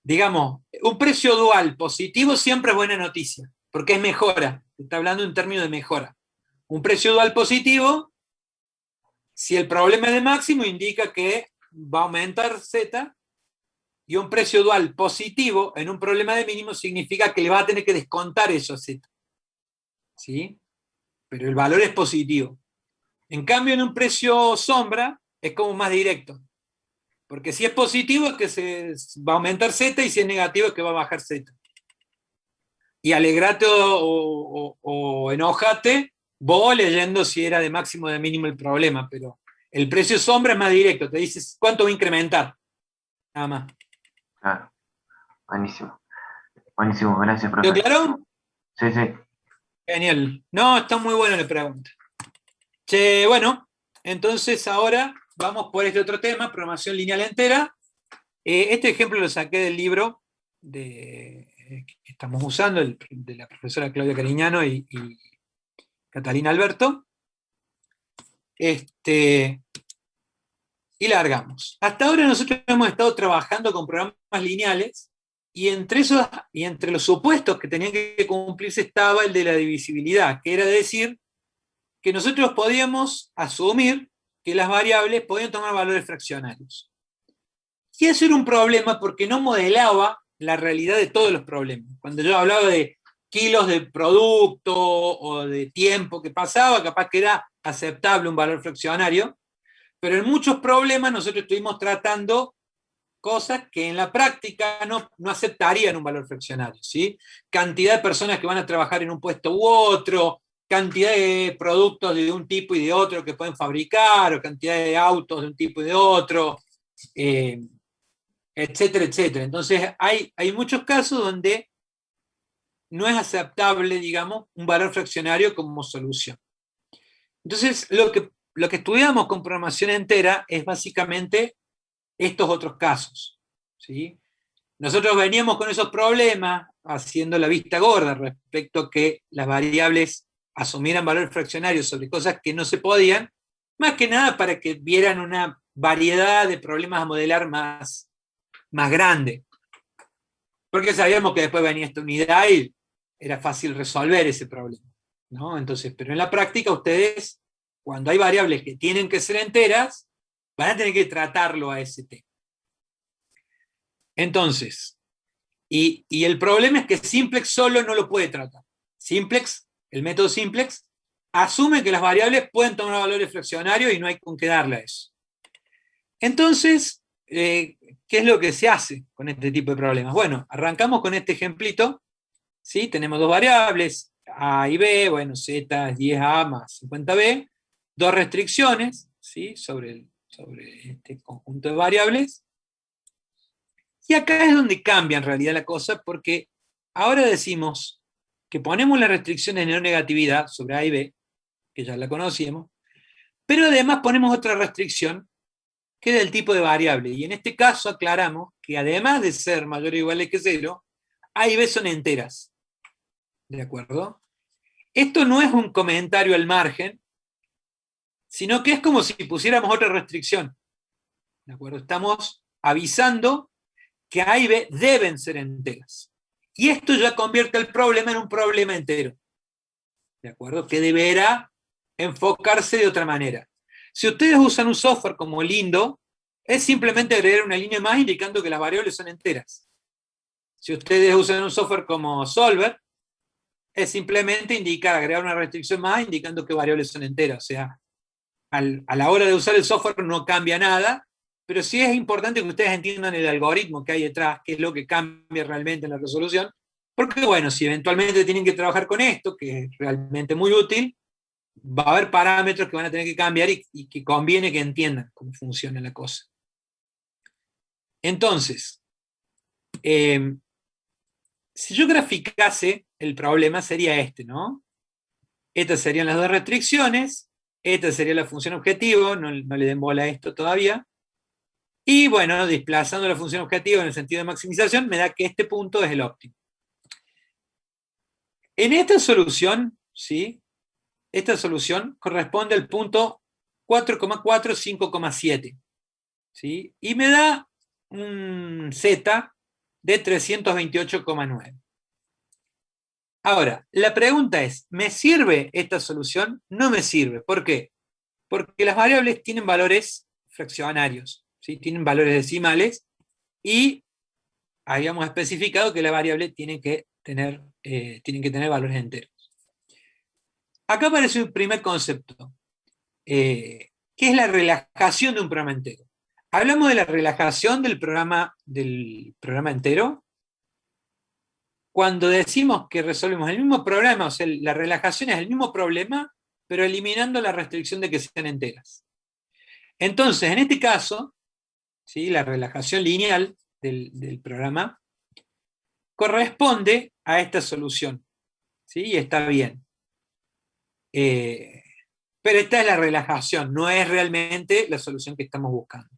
digamos, un precio dual positivo siempre es buena noticia, porque es mejora, está hablando en términos de mejora. Un precio dual positivo, si el problema es de máximo, indica que va a aumentar Z, y un precio dual positivo en un problema de mínimo significa que le va a tener que descontar eso a Z. ¿Sí? Pero el valor es positivo. En cambio, en un precio sombra es como más directo. Porque si es positivo es que se va a aumentar Z, y si es negativo es que va a bajar Z. Y alegrate o enojate vos leyendo si era de máximo o de mínimo el problema, pero el precio sombra es más directo, te dice cuánto va a incrementar. Nada más. Claro. Buenísimo. Buenísimo, gracias, profe. ¿Quedó claro? Sí, sí. Genial. No, está muy buena la pregunta. Che, bueno, entonces ahora vamos por este otro tema, programación lineal entera. Este ejemplo lo saqué del libro que estamos usando, de la profesora Claudia Cariñano y Catalina Alberto. Y largamos. Hasta ahora nosotros hemos estado trabajando con programas lineales y entre los supuestos que tenían que cumplirse estaba el de la divisibilidad, que era decir que nosotros podíamos asumir que las variables podían tomar valores fraccionarios. Y eso era un problema porque no modelaba la realidad de todos los problemas. Cuando yo hablaba de kilos de producto o de tiempo que pasaba, capaz que era aceptable un valor fraccionario, pero en muchos problemas nosotros estuvimos tratando cosas que en la práctica no aceptarían un valor fraccionario, ¿sí? Cantidad de personas que van a trabajar en un puesto u otro, cantidad de productos de un tipo y de otro que pueden fabricar, o cantidad de autos de un tipo y de otro, etcétera, etcétera. Entonces hay muchos casos donde no es aceptable, digamos, un valor fraccionario como solución. Entonces, lo que estudiamos con programación entera es básicamente estos otros casos, ¿sí? Nosotros veníamos con esos problemas haciendo la vista gorda respecto a que las variables asumieran valores fraccionarios sobre cosas que no se podían, más que nada para que vieran una variedad de problemas a modelar más grande. Porque sabíamos que después venía esta unidad y era fácil resolver ese problema, ¿no? Entonces, pero en la práctica ustedes, cuando hay variables que tienen que ser enteras, van a tener que tratarlo a ese tema. Entonces, y el problema es que Simplex solo no lo puede tratar. Simplex, el método Simplex, asume que las variables pueden tomar valores fraccionarios y no hay con qué darle a eso. Entonces, ¿qué es lo que se hace con este tipo de problemas? Bueno, arrancamos con este ejemplito, ¿sí? Tenemos dos variables, A y B, bueno, Z es 10A más 50B, dos restricciones, ¿sí? sobre este conjunto de variables. Y acá es donde cambia en realidad la cosa, porque ahora decimos que ponemos la restricción de no negatividad sobre A y B, que ya la conocíamos, pero además ponemos otra restricción que es del tipo de variable. Y en este caso aclaramos que además de ser mayor o igual que 0, A y B son enteras. ¿De acuerdo? Esto no es un comentario al margen, sino que es como si pusiéramos otra restricción. ¿De acuerdo? Estamos avisando que A y B deben ser enteras. Y esto ya convierte el problema en un problema entero. ¿De acuerdo? Que deberá enfocarse de otra manera. Si ustedes usan un software como Lindo, es simplemente agregar una línea más indicando que las variables son enteras. Si ustedes usan un software como Solver, es simplemente agregar una restricción más indicando que variables son enteras. O sea, a la hora de usar el software no cambia nada, pero sí es importante que ustedes entiendan el algoritmo que hay detrás, qué es lo que cambia realmente en la resolución, porque bueno, si eventualmente tienen que trabajar con esto, que es realmente muy útil, va a haber parámetros que van a tener que cambiar y que conviene que entiendan cómo funciona la cosa. Entonces, si yo graficase el problema sería este, ¿no? Estas serían las dos restricciones, esta sería la función objetivo, no le den bola a esto todavía, y bueno, desplazando la función objetivo en el sentido de maximización, me da que este punto es el óptimo. En esta solución, ¿sí? Esta solución corresponde al punto 4,45,7, ¿sí? Y me da un Z de 328,9. Ahora, la pregunta es, ¿me sirve esta solución? No me sirve. ¿Por qué? Porque las variables tienen valores fraccionarios, ¿sí? Tienen valores decimales y habíamos especificado que la variable tiene que tener valores enteros. Acá aparece un primer concepto, que es la relajación de un programa entero. Hablamos de la relajación del programa entero cuando decimos que resolvemos el mismo problema, o sea, la relajación es el mismo problema, pero eliminando la restricción de que sean enteras. Entonces, en este caso, ¿sí? La relajación lineal del programa corresponde a esta solución, ¿sí? Y está bien. Pero esta es la relajación, no es realmente la solución que estamos buscando.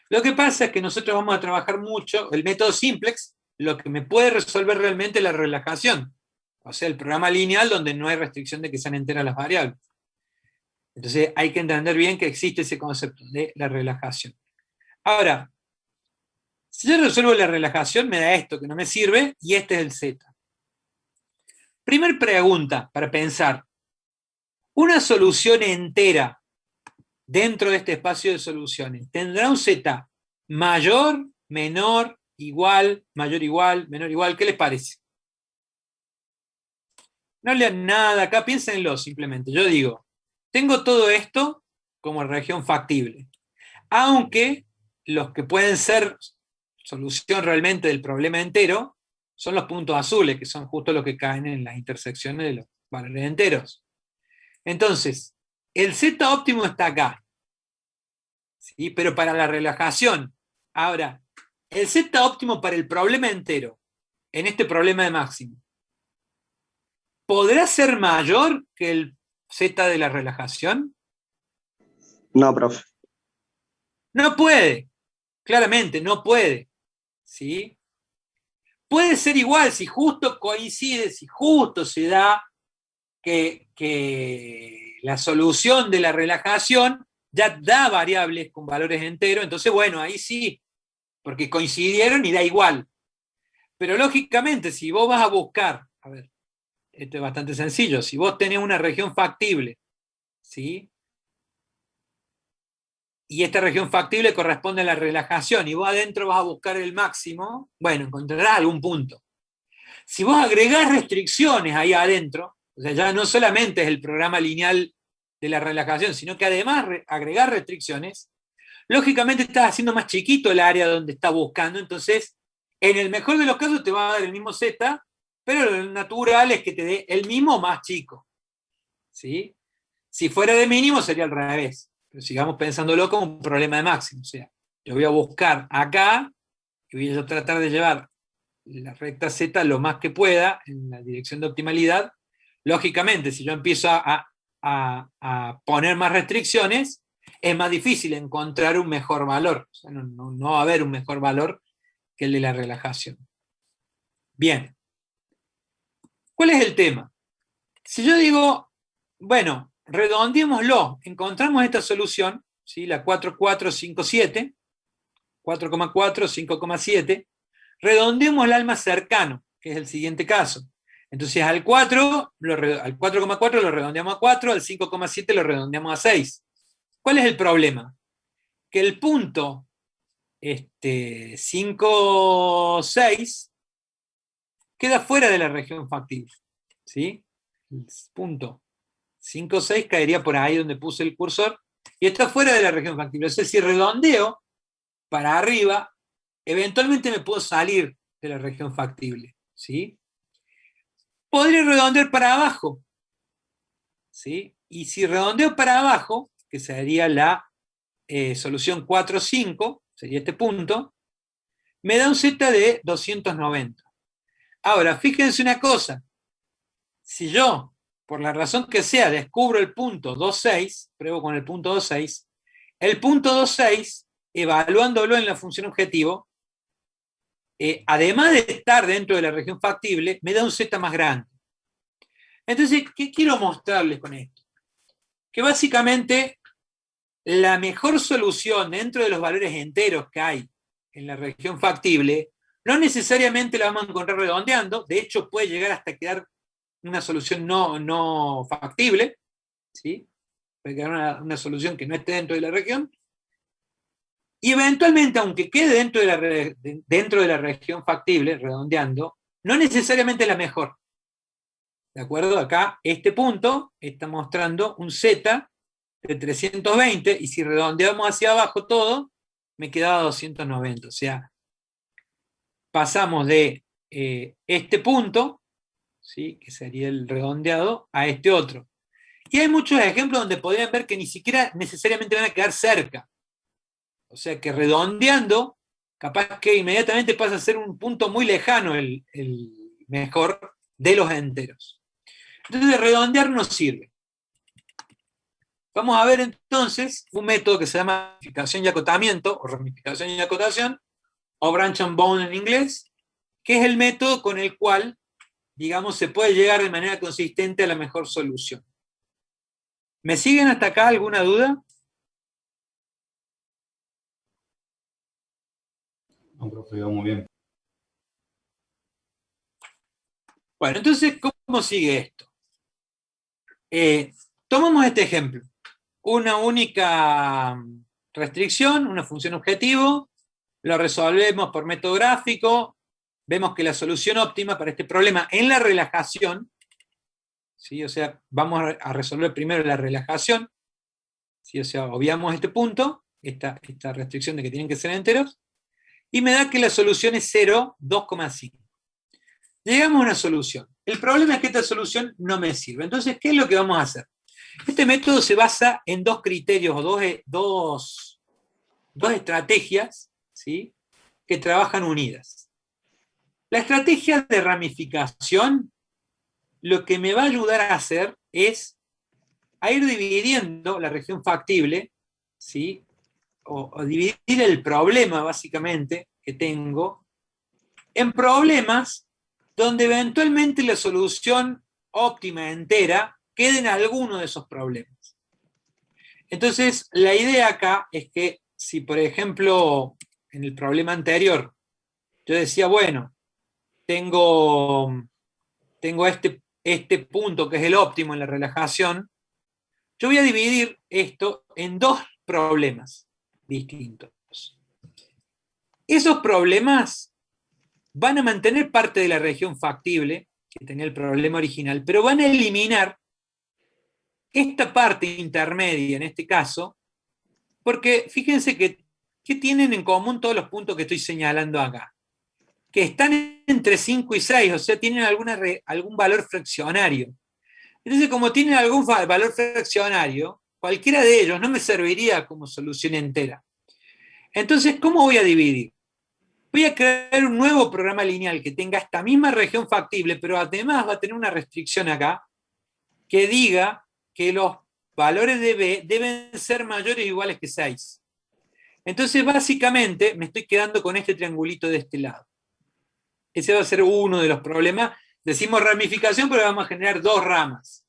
Lo que pasa es que nosotros vamos a trabajar mucho, el método simplex, lo que me puede resolver realmente es la relajación. O sea, el programa lineal donde no hay restricción de que sean enteras las variables. Entonces hay que entender bien que existe ese concepto de la relajación. Ahora, si yo resuelvo la relajación, me da esto que no me sirve, y este es el z. Primer pregunta para pensar. Una solución entera dentro de este espacio de soluciones tendrá un z mayor, menor, igual, mayor, igual, menor, igual. ¿Qué les parece? No lean nada acá, piénsenlo simplemente. Yo digo, tengo todo esto como región factible. Aunque los que pueden ser solución realmente del problema entero son los puntos azules, que son justo los que caen en las intersecciones de los valores enteros. Entonces, el z óptimo está acá, ¿sí? Pero para la relajación. Ahora, el z óptimo para el problema entero, en este problema de máximo, ¿podrá ser mayor que el z de la relajación? No, profe. No puede, claramente no puede, ¿sí? Puede ser igual si justo coincide, si justo se da que la solución de la relajación ya da variables con valores enteros, entonces bueno, ahí sí, porque coincidieron y da igual. Pero lógicamente, si vos vas a buscar, a ver, esto es bastante sencillo, si vos tenés una región factible, ¿sí? Y esta región factible corresponde a la relajación, y vos adentro vas a buscar el máximo, bueno, encontrarás algún punto. Si vos agregás restricciones ahí adentro, o sea, ya no solamente es el programa lineal de la relajación, sino que además agregás restricciones, lógicamente estás haciendo más chiquito el área donde estás buscando, entonces, en el mejor de los casos te va a dar el mismo z, pero lo natural es que te dé el mismo más chico. ¿Sí? Si fuera de mínimo sería al revés, pero sigamos pensándolo como un problema de máximo, o sea, yo voy a buscar acá y voy a tratar de llevar la recta z lo más que pueda en la dirección de optimalidad. Lógicamente, si yo empiezo a poner más restricciones, es más difícil encontrar un mejor valor. O sea, no va a haber un mejor valor que el de la relajación. Bien. ¿Cuál es el tema? Si yo digo, bueno, redondeémoslo, encontramos esta solución, ¿sí? La 4,457, 4,4, 5,7, redondeémosla al más cercano, que es el siguiente caso. Entonces al 4,4 lo redondeamos a 4, al 5,7 lo redondeamos a 6. ¿Cuál es el problema? Que el punto 5,6 queda fuera de la región factible. ¿Sí? El punto 5,6 caería por ahí donde puse el cursor y está fuera de la región factible. O sea, si redondeo para arriba, eventualmente me puedo salir de la región factible. ¿Sí? Podría redondear para abajo. ¿Sí? Y si redondeo para abajo, que sería la solución 4,5, sería este punto, me da un z de 290. Ahora, fíjense una cosa. Si yo, por la razón que sea, descubro el punto 2,6, pruebo con el punto 2,6, el punto 2,6, evaluándolo en la función objetivo, además de estar dentro de la región factible, me da un z más grande. Entonces, ¿qué quiero mostrarles con esto? Que básicamente la mejor solución dentro de los valores enteros que hay en la región factible, no necesariamente la vamos a encontrar redondeando, de hecho puede llegar hasta quedar una solución no factible, ¿sí? Puede quedar una solución que no esté dentro de la región, y eventualmente, aunque quede dentro de la región factible, redondeando, no necesariamente es la mejor. ¿De acuerdo? Acá este punto está mostrando un z de 320, y si redondeamos hacia abajo todo, me quedaba 290. O sea, pasamos de este punto, ¿sí? Que sería el redondeado, a este otro. Y hay muchos ejemplos donde podrían ver que ni siquiera necesariamente van a quedar cerca. O sea que redondeando, capaz que inmediatamente pasa a ser un punto muy lejano el mejor de los enteros. Entonces redondear nos sirve. Vamos a ver entonces un método que se llama ramificación y acotamiento, o ramificación y acotación, o branch and bound en inglés, que es el método con el cual, digamos, se puede llegar de manera consistente a la mejor solución. ¿Me siguen hasta acá? ¿Alguna duda? No, profe, va muy bien. Bueno, entonces, ¿cómo sigue esto? Tomamos este ejemplo. Una única restricción, una función objetivo, lo resolvemos por método gráfico, vemos que la solución óptima para este problema en la relajación, ¿sí? O sea, vamos a resolver primero la relajación, ¿sí? O sea, obviamos este punto, esta restricción de que tienen que ser enteros, y me da que la solución es 0, 2,5. Llegamos a una solución. El problema es que esta solución no me sirve. Entonces, ¿qué es lo que vamos a hacer? Este método se basa en dos criterios o dos estrategias, ¿sí?, que trabajan unidas. La estrategia de ramificación lo que me va a ayudar a hacer es a ir dividiendo la región factible, ¿sí?, o dividir el problema básicamente que tengo en problemas donde eventualmente la solución óptima entera quede en alguno de esos problemas. Entonces, la idea acá es que si, por ejemplo, en el problema anterior, yo decía, bueno, tengo este punto que es el óptimo en la relajación, yo voy a dividir esto en dos problemas distintos. Esos problemas van a mantener parte de la región factible, que tenía el problema original, pero van a eliminar esta parte intermedia, en este caso, porque fíjense que ¿qué tienen en común todos los puntos que estoy señalando acá? Que están entre 5 y 6, o sea, tienen algún valor fraccionario. Entonces, como tienen algún valor fraccionario, cualquiera de ellos no me serviría como solución entera. Entonces, ¿cómo voy a dividir? Voy a crear un nuevo programa lineal que tenga esta misma región factible, pero además va a tener una restricción acá que diga que los valores de B deben ser mayores o iguales que 6. Entonces, básicamente, me estoy quedando con este triangulito de este lado. Ese va a ser uno de los problemas. Decimos ramificación, pero vamos a generar dos ramas.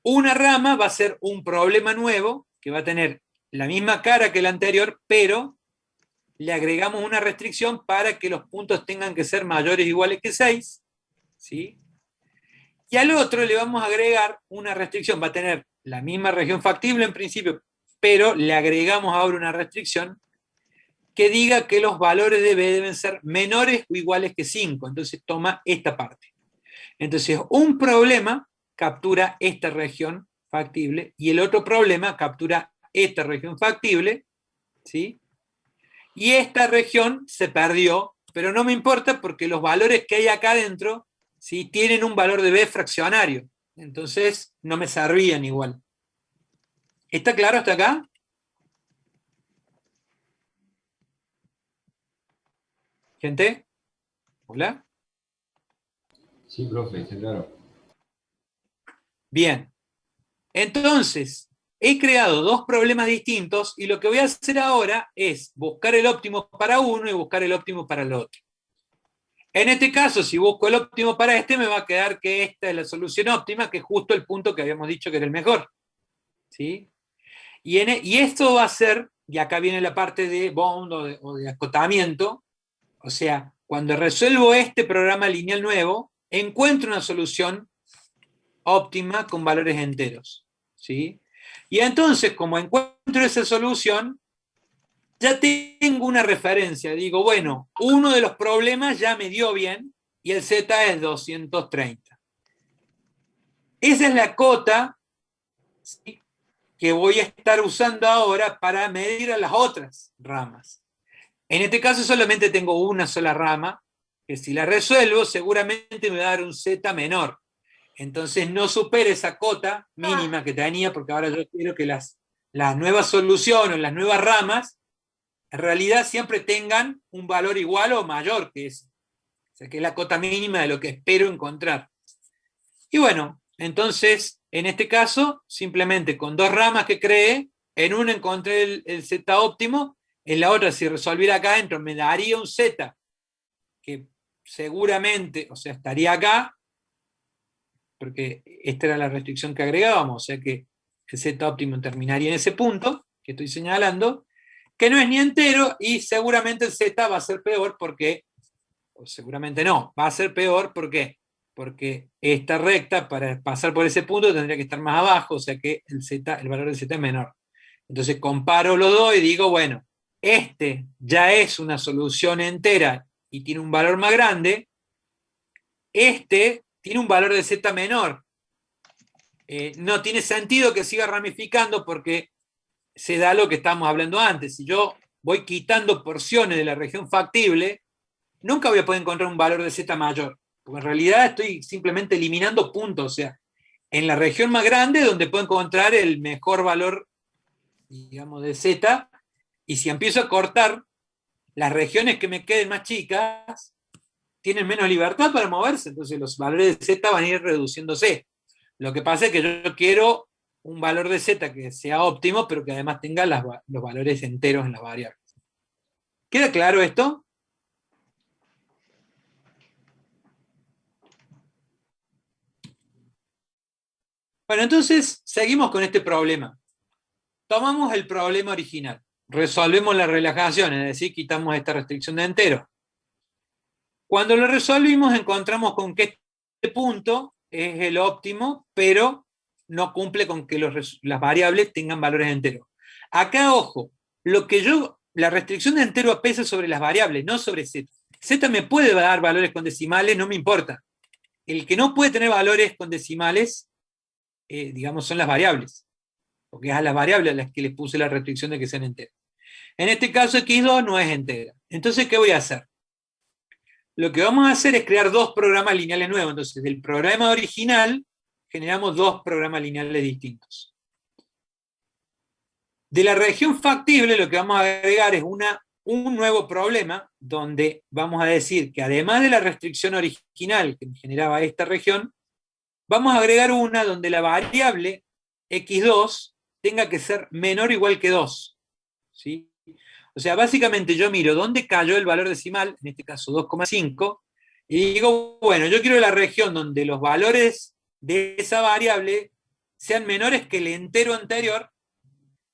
Una rama va a ser un problema nuevo, que va a tener la misma cara que el anterior, pero le agregamos una restricción para que los puntos tengan que ser mayores o iguales que 6, ¿sí? Y al otro le vamos a agregar una restricción, va a tener la misma región factible en principio, pero le agregamos ahora una restricción que diga que los valores de B deben ser menores o iguales que 5. Entonces toma esta parte. Entonces un problema captura esta región factible y el otro problema captura esta región factible, ¿sí? Y esta región se perdió, pero no me importa porque los valores que hay acá adentro, ¿sí?, tienen un valor de B fraccionario. Entonces no me servían igual. ¿Está claro hasta acá? ¿Gente? ¿Hola? Sí, profe, está claro. Bien. Entonces, he creado dos problemas distintos y lo que voy a hacer ahora es buscar el óptimo para uno y buscar el óptimo para el otro. En este caso, si busco el óptimo para este, me va a quedar que esta es la solución óptima, que es justo el punto que habíamos dicho que era el mejor, ¿sí? Y esto va a ser, y acá viene la parte de bound o de acotamiento, o sea, cuando resuelvo este programa lineal nuevo, encuentro una solución óptima con valores enteros, ¿sí? Y entonces, como encuentro esa solución, ya tengo una referencia. Digo, bueno, uno de los problemas ya me dio bien y el Z es 230. Esa es la cota, ¿sí?, que voy a estar usando ahora para medir a las otras ramas. En este caso solamente tengo una sola rama, que si la resuelvo seguramente me va a dar un Z menor. Entonces no supere esa cota mínima que tenía, porque ahora yo quiero que las nuevas soluciones, las nuevas ramas, en realidad siempre tengan un valor igual o mayor que ese. O sea, que es la cota mínima de lo que espero encontrar. Y bueno, entonces En este caso, simplemente con dos ramas que creé, en una encontré el z óptimo, en la otra, si resolviera acá adentro, me daría un z que seguramente, o sea, estaría acá, porque esta era la restricción que agregábamos, o sea que el z óptimo terminaría en ese punto que estoy señalando, que no es ni entero, y seguramente el z va a ser peor porque, o seguramente no, va a ser peor porque esta recta, para pasar por ese punto, tendría que estar más abajo, o sea que el valor del z es menor. Entonces comparo los dos y digo, bueno, este ya es una solución entera y tiene un valor más grande, este tiene un valor de z menor. No tiene sentido que siga ramificando porque se da lo que estábamos hablando antes. Si yo voy quitando porciones de la región factible, nunca voy a poder encontrar un valor de z mayor, porque en realidad estoy simplemente eliminando puntos, o sea, en la región más grande donde puedo encontrar el mejor valor, digamos, de z, y si empiezo a cortar, las regiones que me queden más chicas tienen menos libertad para moverse, entonces los valores de z van a ir reduciéndose. Lo que pasa es que yo quiero un valor de z que sea óptimo, pero que además tenga los valores enteros en las variables. ¿Queda claro esto? Bueno, entonces seguimos con este problema. Tomamos el problema original, resolvemos la relajación, es decir, quitamos esta restricción de entero. Cuando lo resolvimos encontramos con que este punto es el óptimo, pero no cumple con que las variables tengan valores enteros. Acá, ojo, la restricción de entero pesa sobre las variables, no sobre z. Z me puede dar valores con decimales, no me importa. El que no puede tener valores con decimales, digamos, son las variables, porque es a las variables a las que les puse la restricción de que sean enteras. En este caso x2 no es entera. Entonces, ¿qué voy a hacer? Lo que vamos a hacer es crear dos programas lineales nuevos. Entonces, del programa original generamos dos programas lineales distintos. De la región factible lo que vamos a agregar es un nuevo problema donde vamos a decir que además de la restricción original que generaba esta región, vamos a agregar una donde la variable x2 tenga que ser menor o igual que 2. ¿Sí? O sea, básicamente yo miro dónde cayó el valor decimal, en este caso 2,5, y digo, bueno, yo quiero la región donde los valores de esa variable sean menores que el entero anterior,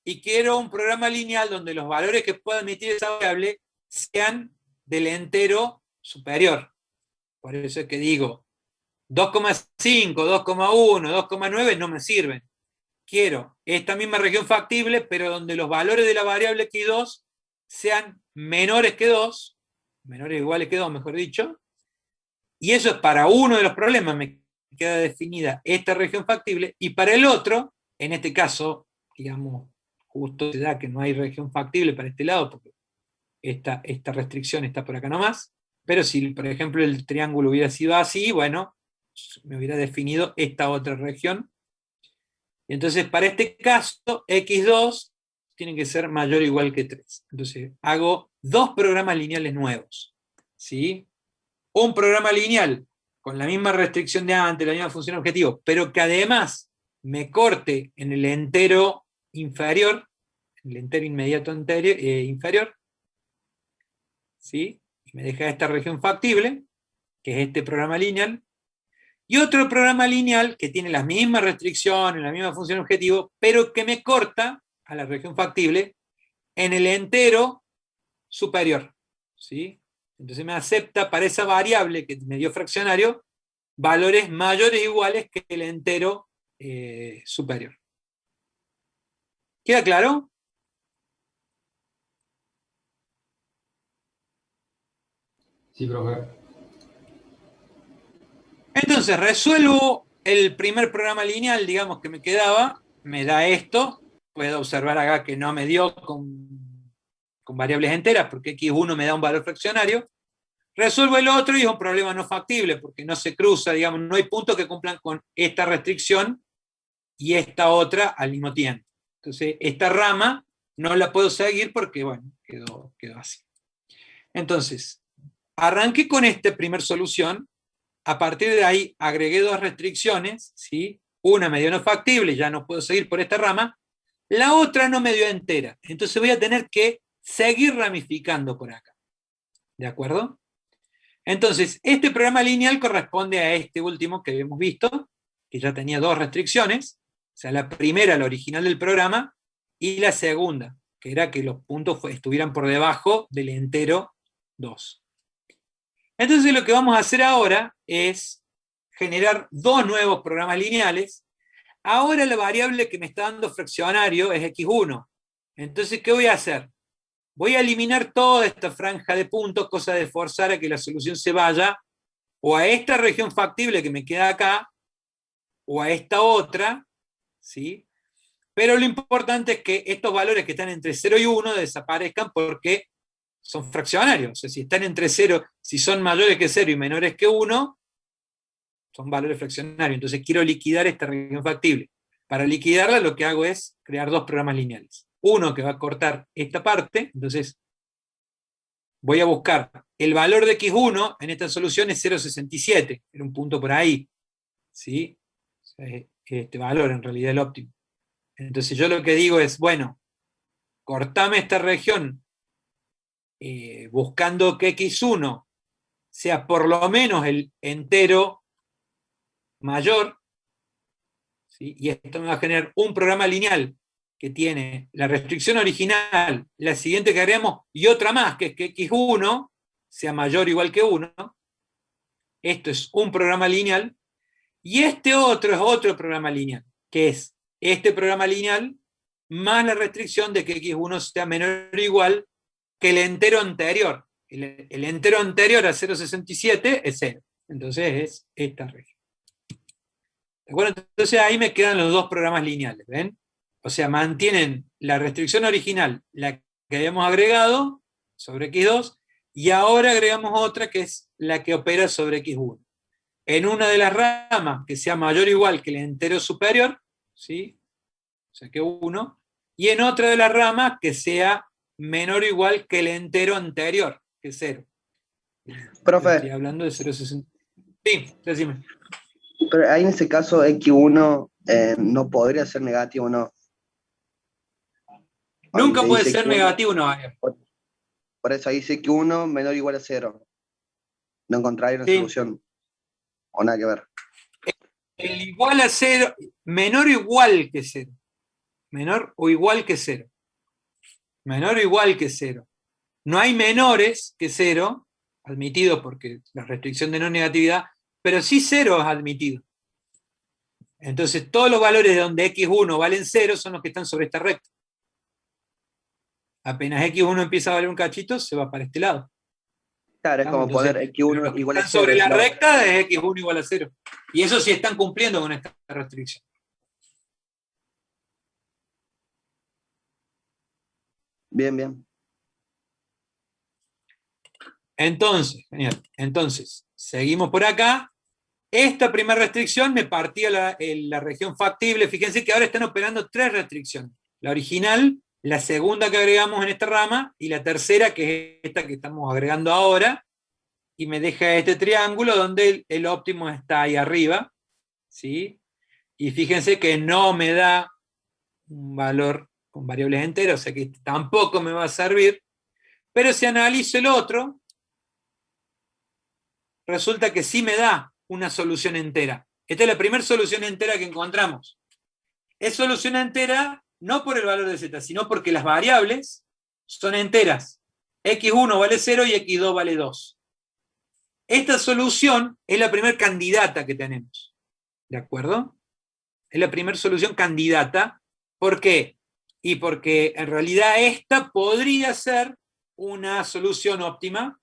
y quiero un programa lineal donde los valores que pueda emitir esa variable sean del entero superior. Por eso es que digo, 2,5, 2,1, 2,9 no me sirven. Quiero esta misma región factible, pero donde los valores de la variable x2 sean menores que 2, menores o iguales que 2, mejor dicho, y eso es para uno de los problemas, me queda definida esta región factible, y para el otro, en este caso, digamos, justo se da que no hay región factible para este lado, porque esta restricción está por acá nomás, pero si, por ejemplo, el triángulo hubiera sido así, bueno, me hubiera definido esta otra región. Y entonces, para este caso, x2 tiene que ser mayor o igual que 3. Entonces, hago dos programas lineales nuevos. ¿Sí? Un programa lineal con la misma restricción de antes, la misma función objetivo, pero que además me corte en el entero inferior, el entero inmediato inferior, ¿sí? Y me deja esta región factible, que es este programa lineal, y otro programa lineal que tiene las mismas restricciones, la misma función objetivo, pero que me corta a la región factible en el entero superior. ¿Sí? Entonces me acepta para esa variable que me dio fraccionario valores mayores o iguales que el entero superior. ¿Queda claro? Sí, profe. Entonces resuelvo el primer programa lineal, digamos, que me quedaba, me da esto, puedo observar acá que no me dio con variables enteras, porque x1 me da un valor fraccionario. Resuelvo el otro y es un problema no factible, porque no se cruza, digamos, no hay puntos que cumplan con esta restricción y esta otra al mismo tiempo. Entonces, esta rama no la puedo seguir porque, bueno, quedó así. Entonces, arranqué con esta primera solución, a partir de ahí agregué dos restricciones, ¿sí? una me dio no factible, ya no puedo seguir por esta rama, la otra no me dio entera. Entonces voy a tener que seguir ramificando por acá. ¿De acuerdo? Entonces, este programa lineal corresponde a este último que habíamos visto, que ya tenía dos restricciones, o sea, la primera, la original del programa, y la segunda, que era que los puntos estuvieran por debajo del entero 2. Entonces lo que vamos a hacer ahora es generar dos nuevos programas lineales. Ahora la variable que me está dando fraccionario es x1. Entonces, ¿qué voy a hacer? Voy a eliminar toda esta franja de puntos, cosa de forzar a que la solución se vaya o a esta región factible que me queda acá, o a esta otra, ¿sí? Pero lo importante es que estos valores que están entre 0 y 1 desaparezcan porque son fraccionarios. O sea, si están entre 0, si son mayores que 0 y menores que 1, son valores fraccionarios. Entonces quiero liquidar esta región factible. Para liquidarla lo que hago es crear dos programas lineales. Uno que va a cortar esta parte, entonces voy a buscar el valor de x1 en esta solución es 0,67, era un punto por ahí, ¿sí? O sea, este valor en realidad es el óptimo. Entonces yo lo que digo es, bueno, cortame esta región buscando que x1 sea por lo menos el entero mayor, ¿sí? Y esto me va a generar un programa lineal que tiene la restricción original, la siguiente que agregamos, y otra más, que es que x1 sea mayor o igual que 1. Esto es un programa lineal, y este otro es otro programa lineal, que es este programa lineal más la restricción de que x1 sea menor o igual que el entero anterior. El entero anterior a 0,67 es 0. Entonces es esta región. ¿De acuerdo? Entonces ahí me quedan los dos programas lineales, ¿ven? O sea, mantienen la restricción original, la que habíamos agregado, sobre x2, y ahora agregamos otra que es la que opera sobre x1. En una de las ramas que sea mayor o igual que el entero superior, ¿sí? O sea, que 1, y en otra de las ramas que sea menor o igual que el entero anterior, que es 0. Profe. Estoy hablando de 0,60. Sí, decime. Pero ahí en ese caso X1 no podría ser negativo, ¿no? Nunca Ahí puede dice ser X1, negativo, no. por eso ahí dice X1 menor o igual a 0. No encontraría una Sí. solución. O nada que ver. El igual a 0, menor o igual que 0. Menor o igual que 0. Menor o igual que 0. No hay menores que 0, admitido porque la restricción de no negatividad, pero sí 0 es admitido. Entonces todos los valores de donde x1 valen 0 son los que están sobre esta recta. Apenas x1 empieza a valer un cachito, se va para este lado. Claro, es como Entonces, poner X1 igual a están 0. sobre la recta es x1 igual a 0. Y eso sí están cumpliendo con esta restricción. Bien, bien. Entonces, genial. Entonces, seguimos por acá. Esta primera restricción me partía la región factible. Fíjense que ahora están operando tres restricciones. La original, la segunda que agregamos en esta rama, y la tercera, que es esta que estamos agregando ahora, y me deja este triángulo donde el óptimo está ahí arriba, ¿sí? Y fíjense que no me da un valor con variables enteras, o sea que tampoco me va a servir, pero si analizo el otro, resulta que sí me da una solución entera. Esta es la primera solución entera que encontramos. Es solución entera no por el valor de z, sino porque las variables son enteras. x1 vale 0 y x2 vale 2. Esta solución es la primera candidata que tenemos. ¿De acuerdo? Es la primera solución candidata. ¿Por qué? Y porque en realidad esta podría ser una solución óptima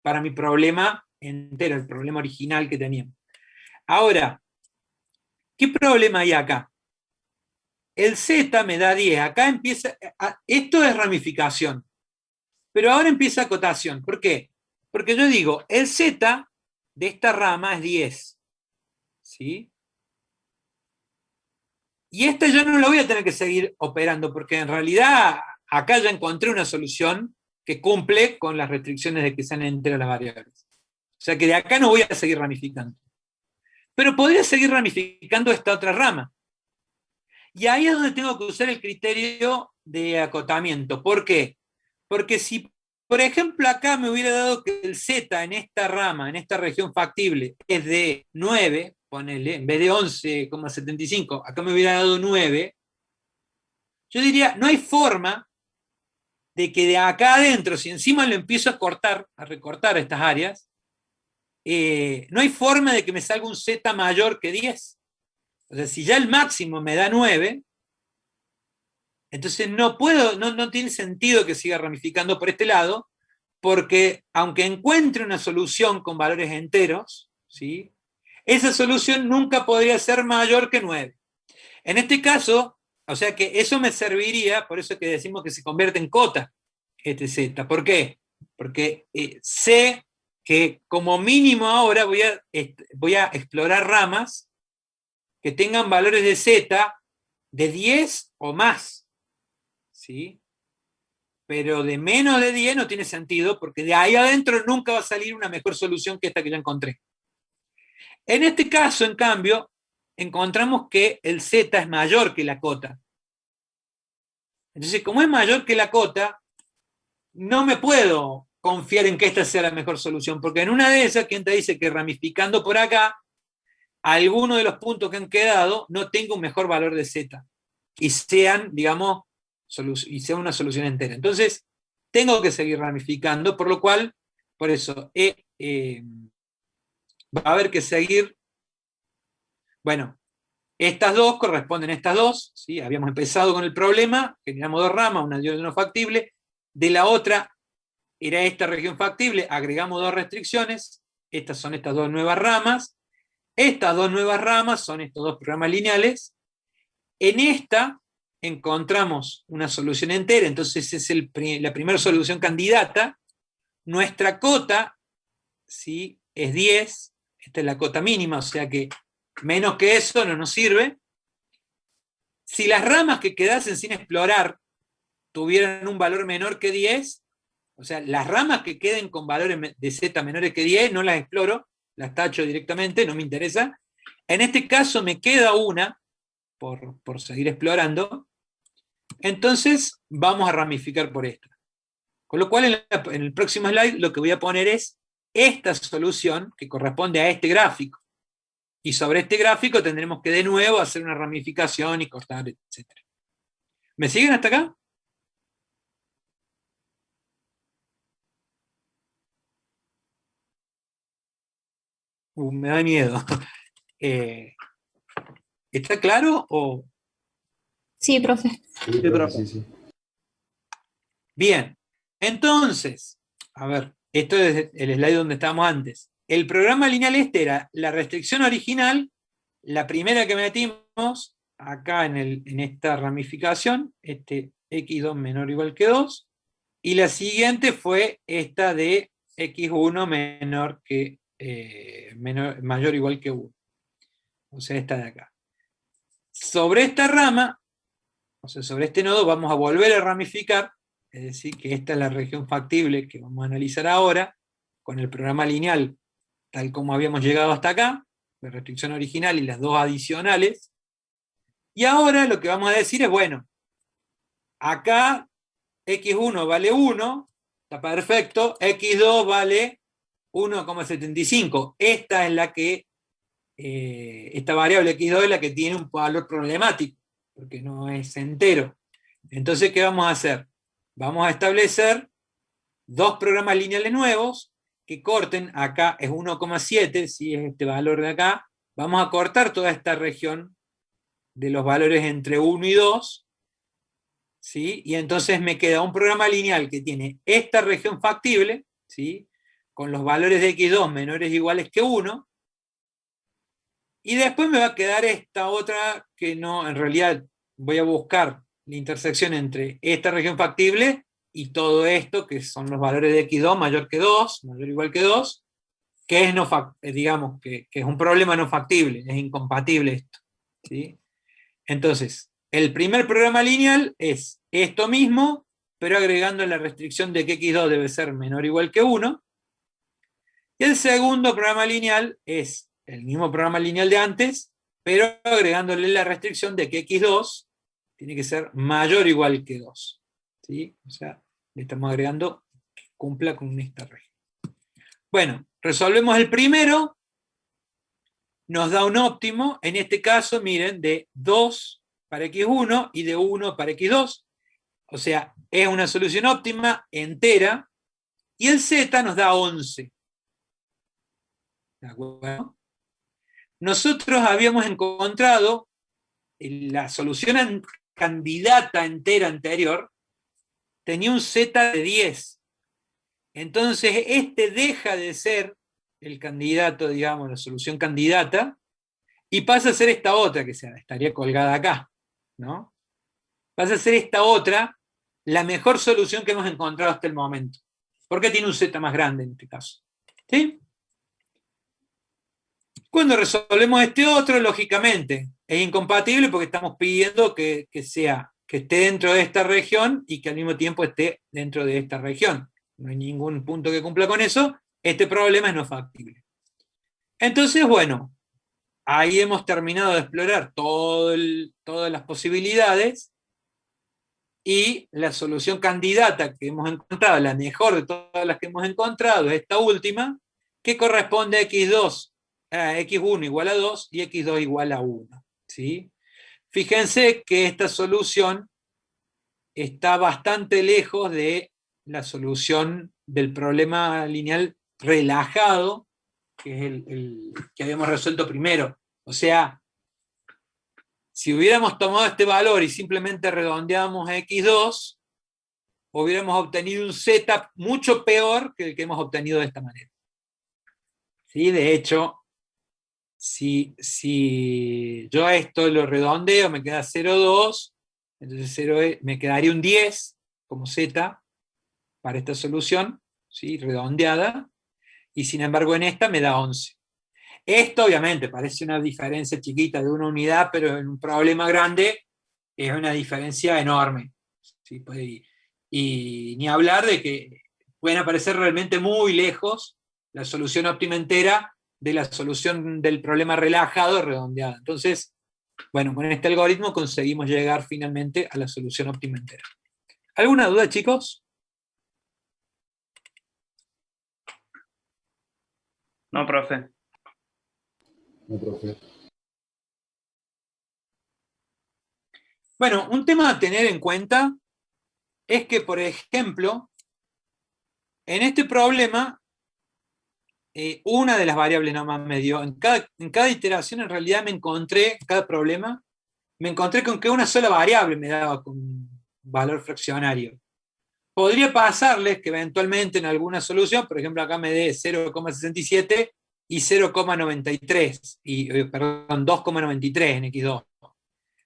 para mi problema entero, el problema original que teníamos. Ahora, ¿qué problema hay acá? El z me da 10. Acá empieza, esto es ramificación, pero ahora empieza acotación. ¿Por qué? Porque yo digo, el z de esta rama es 10. ¿Sí? Y esta yo no la voy a tener que seguir operando, porque en realidad acá ya encontré una solución que cumple con las restricciones de que sean enteras las variables. O sea que de acá no voy a seguir ramificando. pero podría seguir ramificando esta otra rama. Y ahí es donde tengo que usar el criterio de acotamiento. ¿Por qué? Porque si, por ejemplo, acá me hubiera dado que el Z en esta rama, en esta región factible, es de 9, ponele, en vez de 11,75, acá me hubiera dado 9, yo diría, no hay forma de que de acá adentro, si encima lo empiezo a cortar, a recortar estas áreas, no hay forma de que me salga un Z mayor que 10. O sea, si ya el máximo me da 9, entonces no puedo, no tiene sentido que siga ramificando por este lado, porque aunque encuentre una solución con valores enteros, ¿sí?, esa solución nunca podría ser mayor que 9. En este caso, o sea que eso me serviría, por eso que decimos que se convierte en cota, este Z. ¿Por qué? Porque sé que como mínimo ahora voy a explorar ramas que tengan valores de Z de 10 o más, ¿sí? Pero de menos de 10 no tiene sentido, porque de ahí adentro nunca va a salir una mejor solución que esta que ya encontré. En este caso, en cambio, encontramos que el Z es mayor que la cota. Entonces, como es mayor que la cota, no me puedo confiar en que esta sea la mejor solución, porque en una de esas, quien te dice que ramificando por acá, alguno de los puntos que han quedado no tenga un mejor valor de Z, y sean, digamos, y sea una solución entera. Entonces, tengo que seguir ramificando, por lo cual, por eso, va a haber que seguir, bueno, estas dos corresponden a estas dos, ¿sí? Habíamos empezado con el problema, generamos dos ramas, una de no factible, de la otra era esta región factible, agregamos dos restricciones, estas son estas dos nuevas ramas, estas dos nuevas ramas son estos dos programas lineales, en esta encontramos una solución entera, entonces es la primera solución candidata, nuestra cota, ¿sí?, es 10, esta es la cota mínima, o sea que menos que eso no nos sirve. Si las ramas que quedasen sin explorar tuvieran un valor menor que 10, o sea, las ramas que queden con valores de Z menores que 10, no las exploro, las tacho directamente, no me interesa. En este caso me queda una, por seguir explorando, entonces vamos a ramificar por esta. Con lo cual en el próximo slide lo que voy a poner es esta solución que corresponde a este gráfico. Y sobre este gráfico tendremos que de nuevo hacer una ramificación y cortar, etc. ¿Me siguen hasta acá? Me da miedo. ¿Está claro o...? Sí, profe. Sí, profe, sí. Bien, entonces, a ver, esto es el slide donde estábamos antes. El programa lineal este era la restricción original, la primera que metimos acá en esta ramificación, este x2 menor o igual que 2, y la siguiente fue esta de x1 mayor o igual que 1. O sea, esta de acá. Sobre esta rama, o sea, sobre este nodo vamos a volver a ramificar, es decir, que esta es la región factible que vamos a analizar ahora, con el programa lineal tal como habíamos llegado hasta acá, la restricción original y las dos adicionales. Y ahora lo que vamos a decir es, bueno, acá x1 vale 1, está perfecto, x2 vale 1,75. Esta es la que, esta variable x2 es la que tiene un valor problemático, porque no es entero. Entonces, ¿qué vamos a hacer? Vamos a establecer dos programas lineales nuevos que corten, acá es 1,7, si es este valor de acá, vamos a cortar toda esta región de los valores entre 1 y 2, ¿sí? Y entonces me queda un programa lineal que tiene esta región factible, ¿sí?, con los valores de x2 menores o iguales que 1, y después me va a quedar esta otra que no, en realidad voy a buscar la intersección entre esta región factible y todo esto, que son los valores de x2 mayor que 2, mayor o igual que 2, que es, digamos, que es un problema no factible, es incompatible esto, ¿sí? Entonces, el primer programa lineal es esto mismo, pero agregando la restricción de que x2 debe ser menor o igual que 1, y el segundo programa lineal es el mismo programa lineal de antes, pero agregándole la restricción de que x2 tiene que ser mayor o igual que 2. ¿Sí? O sea, le estamos agregando que cumpla con esta regla. Bueno, resolvemos el primero, nos da un óptimo, en este caso, miren, de 2 para x1 y de 1 para x2, o sea, es una solución óptima entera, y el z nos da 11. ¿De acuerdo? Nosotros habíamos encontrado la solución candidata entera anterior, tenía un z de 10. Entonces, este deja de ser el candidato, digamos, la solución candidata, y pasa a ser esta otra, que estaría colgada acá, ¿no? Pasa a ser esta otra, la mejor solución que hemos encontrado hasta el momento. Porque tiene un z más grande en este caso. ¿Sí? Cuando resolvemos este otro, lógicamente, es incompatible porque estamos pidiendo que esté dentro de esta región y que al mismo tiempo esté dentro de esta región. No hay ningún punto que cumpla con eso. Este problema es no factible. Entonces, bueno, ahí hemos terminado de explorar todas las posibilidades, y la solución candidata que hemos encontrado, la mejor de todas las que hemos encontrado, es esta última, que corresponde a x1 igual a 2 y x2 igual a 1. ¿Sí? Fíjense que esta solución está bastante lejos de la solución del problema lineal relajado, que es el que habíamos resuelto primero. O sea, si hubiéramos tomado este valor y simplemente redondeamos a x2, hubiéramos obtenido un z mucho peor que el que hemos obtenido de esta manera. ¿Sí? De hecho, si yo a esto lo redondeo, me queda 0,2, entonces me quedaría un 10 como z para esta solución, ¿sí? Redondeada, y sin embargo en esta me da 11. Esto obviamente parece una diferencia chiquita de una unidad, pero en un problema grande es una diferencia enorme. ¿Sí? Y ni hablar de que pueden aparecer realmente muy lejos la solución óptima entera de la solución del problema relajado redondeada. Entonces, bueno, con este algoritmo conseguimos llegar finalmente a la solución óptima entera. ¿Alguna duda, chicos? No, profe. No, profe. Bueno, un tema a tener en cuenta es que, por ejemplo, en este problema, una de las variables nomás me dio, en cada iteración en realidad me encontré, cada problema, me encontré con que una sola variable me daba con valor fraccionario. Podría pasarles que eventualmente en alguna solución, por ejemplo acá me dé 0,67 y 0,93, perdón, 2,93 en x2.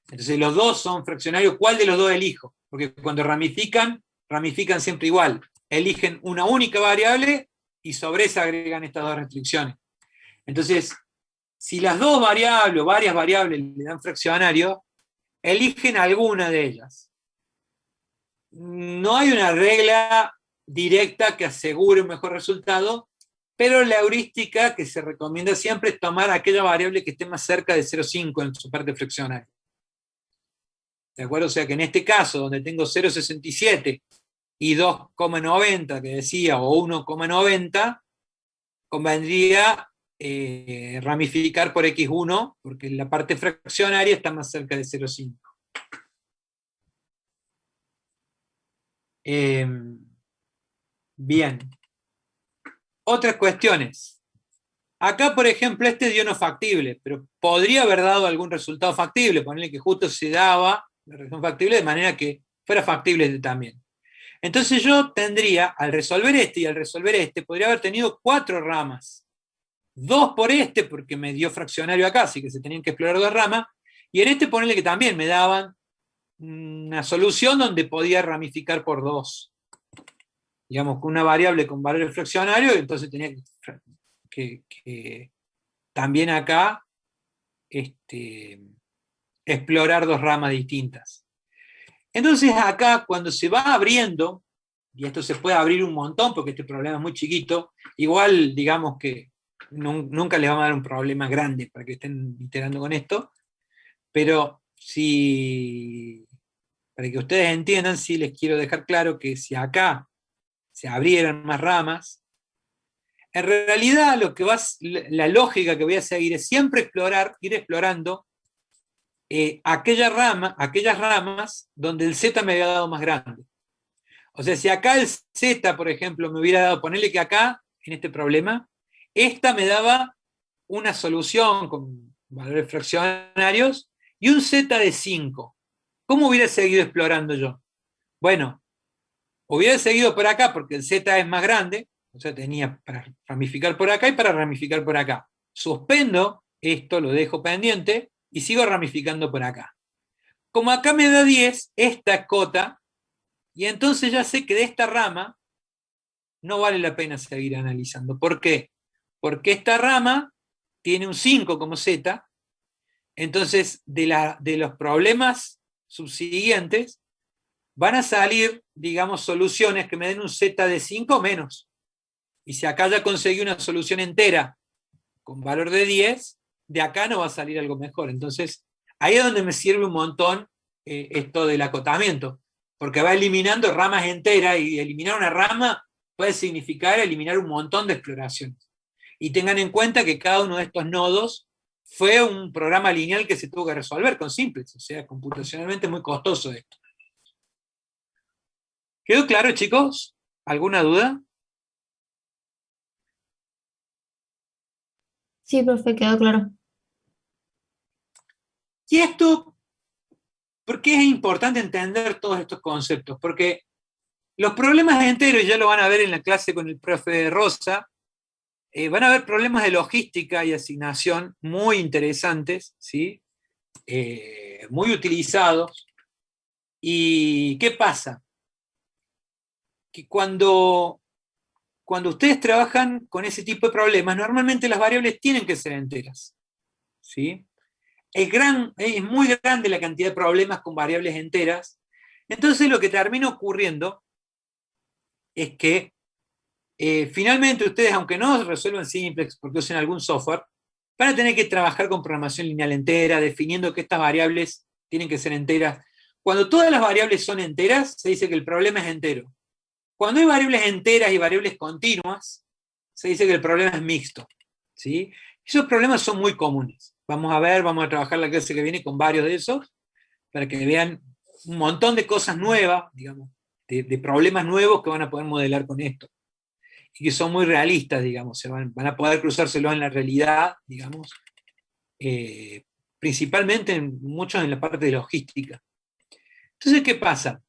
Entonces los dos son fraccionarios, ¿cuál de los dos elijo? Porque cuando ramifican siempre igual. Eligen una única variable y sobre esa agregan estas dos restricciones. Entonces, si las dos variables o varias variables le dan fraccionario, eligen alguna de ellas. No hay una regla directa que asegure un mejor resultado, pero la heurística que se recomienda siempre es tomar aquella variable que esté más cerca de 0,5 en su parte fraccionaria. ¿De acuerdo? O sea que en este caso, donde tengo 0,67 y 2,90 que decía, o 1,90, convendría ramificar por x1, porque la parte fraccionaria está más cerca de 0,5. Bien. Otras cuestiones. Acá, por ejemplo, este dio no factible, pero podría haber dado algún resultado factible, ponerle que justo se daba la región factible de manera que fuera factible este también. Entonces yo tendría, al resolver este y al resolver este, podría haber tenido 4 ramas. 2 por este, porque me dio fraccionario acá, así que se tenían que explorar 2 ramas, y en este ponerle que también me daban una solución donde podía ramificar por 2. Digamos, con una variable con valor fraccionario, entonces tenía que también acá explorar 2 ramas distintas. Entonces acá, cuando se va abriendo, y esto se puede abrir un montón porque este problema es muy chiquito, igual digamos que nunca les vamos a dar un problema grande para que estén iterando con esto, pero para que ustedes entiendan, sí les quiero dejar claro que si acá se abrieran más ramas, en realidad la lógica que voy a seguir es siempre ir explorando aquellas ramas donde el Z me había dado más grande. O sea, si acá el Z, por ejemplo, me hubiera dado, ponerle que acá, en este problema, esta me daba una solución con valores fraccionarios y un Z de 5. ¿Cómo hubiera seguido explorando yo? Bueno, hubiera seguido por acá porque el Z es más grande, o sea, tenía para ramificar por acá y para ramificar por acá. Suspendo esto, lo dejo pendiente y sigo ramificando por acá. Como acá me da 10, esta es cota, y entonces ya sé que de esta rama no vale la pena seguir analizando. ¿Por qué? Porque esta rama tiene un 5 como Z, entonces de los problemas subsiguientes van a salir, digamos, soluciones que me den un Z de 5 o menos. Y si acá ya conseguí una solución entera con valor de 10, de acá no va a salir algo mejor. Entonces, ahí es donde me sirve un montón esto del acotamiento, porque va eliminando ramas enteras, y eliminar una rama puede significar eliminar un montón de exploraciones. Y tengan en cuenta que cada uno de estos nodos fue un programa lineal que se tuvo que resolver con simples, o sea, computacionalmente muy costoso esto. ¿Quedó claro, chicos? ¿Alguna duda? Sí, profe, quedó claro. Y esto, ¿por qué es importante entender todos estos conceptos? Porque los problemas enteros, ya lo van a ver en la clase con el profe Rosa, van a haber problemas de logística y asignación muy interesantes, ¿sí? Muy utilizados. ¿Y qué pasa? Que cuando ustedes trabajan con ese tipo de problemas, normalmente las variables tienen que ser enteras, ¿sí? Es muy grande la cantidad de problemas con variables enteras. Entonces lo que termina ocurriendo es que finalmente ustedes, aunque no resuelvan simplex porque usen algún software, van a tener que trabajar con programación lineal entera, definiendo que estas variables tienen que ser enteras. Cuando todas las variables son enteras, se dice que el problema es entero. Cuando hay variables enteras y variables continuas, se dice que el problema es mixto, ¿sí? Esos problemas son muy comunes. Vamos a trabajar la clase que viene con varios de esos, para que vean un montón de cosas nuevas, digamos, de problemas nuevos que van a poder modelar con esto. Y que son muy realistas, digamos, van a poder cruzárselos en la realidad, digamos, principalmente muchos en la parte de logística. Entonces, ¿qué pasa?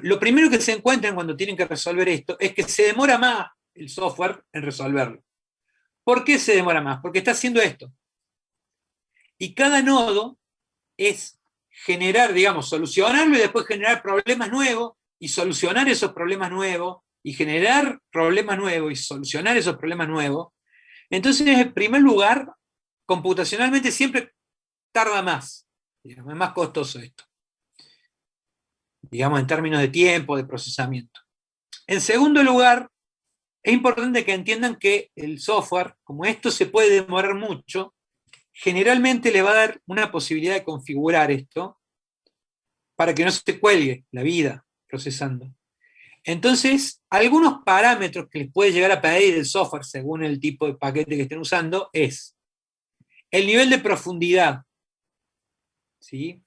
Lo primero que se encuentran cuando tienen que resolver esto es que se demora más el software en resolverlo. ¿Por qué se demora más? Porque está haciendo esto. Y cada nodo es generar, digamos, solucionarlo y después generar problemas nuevos y solucionar esos problemas nuevos y generar problemas nuevos y solucionar esos problemas nuevos. Entonces, en primer lugar, computacionalmente siempre tarda más. Digamos, es más costoso esto, digamos, en términos de tiempo, de procesamiento. En segundo lugar, es importante que entiendan que el software, como esto se puede demorar mucho, generalmente le va a dar una posibilidad de configurar esto para que no se cuelgue la vida procesando. Entonces, algunos parámetros que les puede llegar a pedir el software según el tipo de paquete que estén usando es el nivel de profundidad, ¿sí?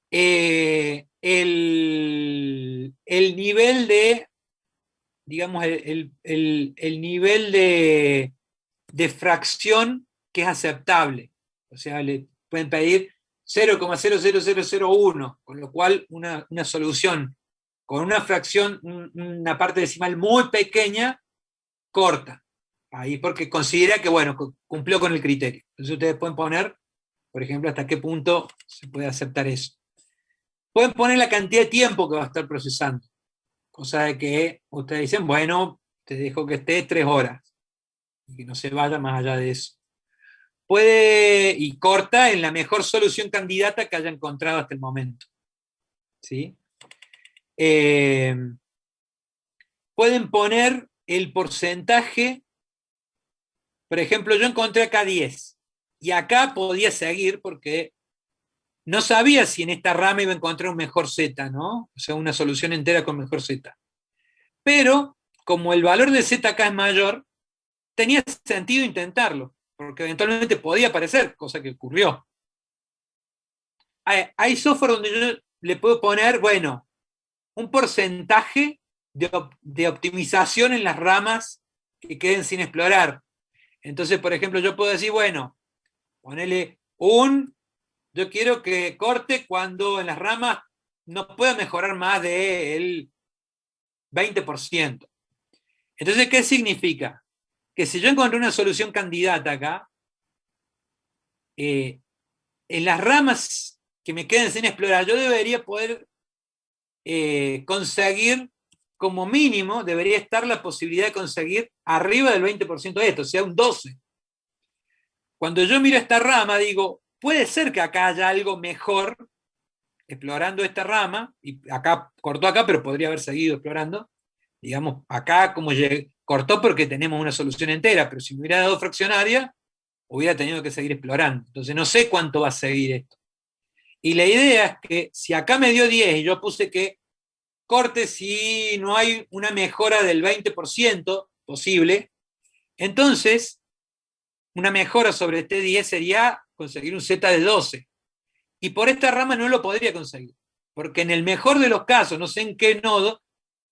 El nivel de, digamos, el nivel de fracción que es aceptable. O sea, le pueden pedir 0,00001, con lo cual una solución con una fracción, una parte decimal muy pequeña, corta. Ahí porque considera que, bueno, cumplió con el criterio. Entonces ustedes pueden poner, por ejemplo, hasta qué punto se puede aceptar eso. Pueden poner la cantidad de tiempo que va a estar procesando. Cosa de que ustedes dicen, bueno, te dejo que esté 3 horas. Y que no se vaya más allá de eso. Puede, y corta en la mejor solución candidata que haya encontrado hasta el momento. ¿Sí? Pueden poner el porcentaje. Por ejemplo, yo encontré acá 10, y acá podía seguir porque no sabía si en esta rama iba a encontrar un mejor Z, ¿no? O sea, una solución entera con mejor Z. Pero, como el valor de Z acá es mayor, tenía sentido intentarlo, porque eventualmente podía aparecer, cosa que ocurrió. Hay software donde yo le puedo poner, bueno, un porcentaje de optimización en las ramas que queden sin explorar. Entonces, por ejemplo, yo puedo decir, bueno, ponele yo quiero que corte cuando en las ramas no pueda mejorar más del 20%. Entonces, ¿qué significa? Que si yo encontré una solución candidata acá, en las ramas que me queden sin explorar, yo debería poder conseguir, como mínimo, debería estar la posibilidad de conseguir arriba del 20% de esto, o sea, un 12%. Cuando yo miro esta rama, digo, puede ser que acá haya algo mejor explorando esta rama, y acá cortó acá, pero podría haber seguido explorando. Digamos, acá como cortó porque tenemos una solución entera, pero si me hubiera dado fraccionaria, hubiera tenido que seguir explorando. Entonces no sé cuánto va a seguir esto. Y la idea es que si acá me dio 10 y yo puse que corte si no hay una mejora del 20% posible, entonces una mejora sobre este 10 sería conseguir un Z de 12. Y por esta rama no lo podría conseguir, porque en el mejor de los casos, no sé en qué nodo,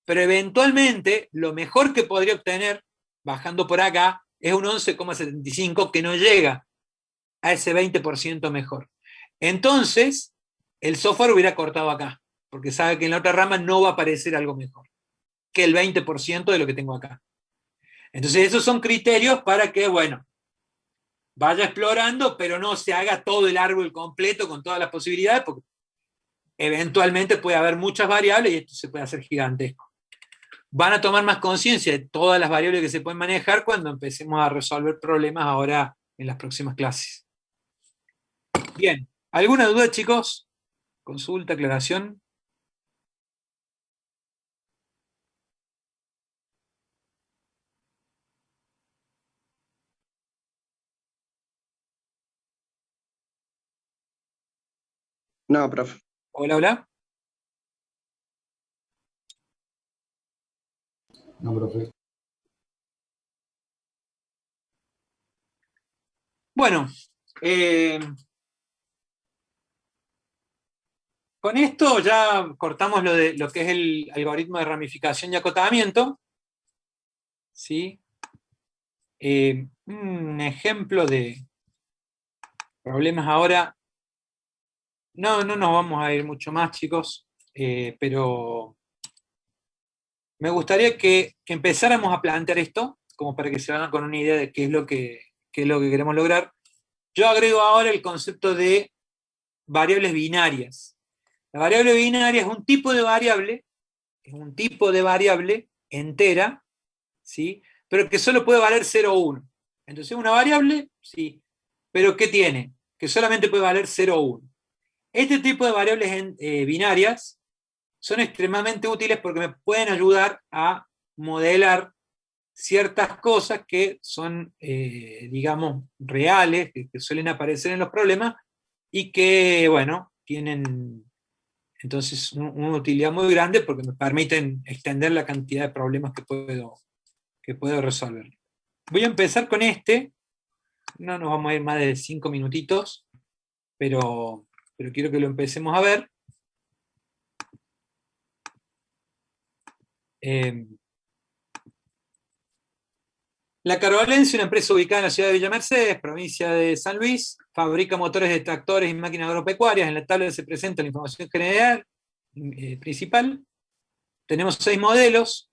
pero eventualmente lo mejor que podría obtener, bajando por acá, es un 11,75 que no llega a ese 20% mejor. Entonces, el software hubiera cortado acá, porque sabe que en la otra rama no va a aparecer algo mejor que el 20% de lo que tengo acá. Entonces, esos son criterios para que, bueno, vaya explorando, pero no se haga todo el árbol completo con todas las posibilidades, porque eventualmente puede haber muchas variables y esto se puede hacer gigantesco. Van a tomar más conciencia de todas las variables que se pueden manejar cuando empecemos a resolver problemas ahora en las próximas clases. Bien, ¿alguna duda, chicos? Consulta, aclaración. No, profe. Hola, hola. No, profe. Bueno, con esto ya cortamos lo que es el algoritmo de ramificación y acotamiento. ¿Sí? Un ejemplo de problemas ahora. No nos vamos a ir mucho más, chicos, pero me gustaría que empezáramos a plantear esto, como para que se vayan con una idea de qué es lo que queremos lograr. Yo agrego ahora el concepto de variables binarias. La variable binaria es un tipo de variable entera, ¿sí? Pero que solo puede valer 0 o 1. Entonces, una variable, sí, pero ¿qué tiene? Que solamente puede valer 0 o 1. Este tipo de variables binarias son extremadamente útiles porque me pueden ayudar a modelar ciertas cosas que son, digamos, reales, que suelen aparecer en los problemas y que, bueno, tienen entonces una utilidad muy grande porque me permiten extender la cantidad de problemas que puedo resolver. Voy a empezar con este, no nos vamos a ir más de 5 minutitos, pero quiero que lo empecemos a ver. La Carvalense es una empresa ubicada en la ciudad de Villa Mercedes, provincia de San Luis, fabrica motores de tractores y máquinas agropecuarias. En la tabla se presenta la información general principal. Tenemos 6 modelos,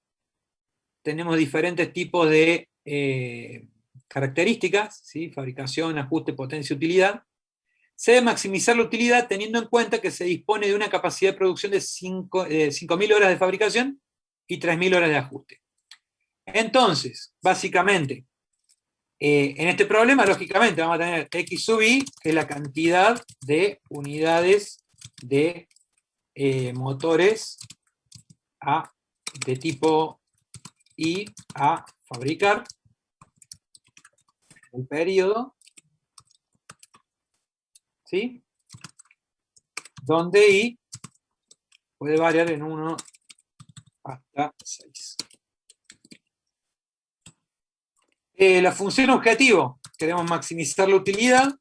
tenemos diferentes tipos de características, ¿sí? Fabricación, ajuste, potencia, utilidad. Se debe maximizar la utilidad teniendo en cuenta que se dispone de una capacidad de producción de 5.000 horas de fabricación y 3.000 horas de ajuste. Entonces, básicamente, en este problema, lógicamente, vamos a tener X sub I, que es la cantidad de unidades de motores de tipo y a fabricar el periodo, ¿sí? Donde I puede variar en 1 hasta 6. La función objetivo, queremos maximizar la utilidad,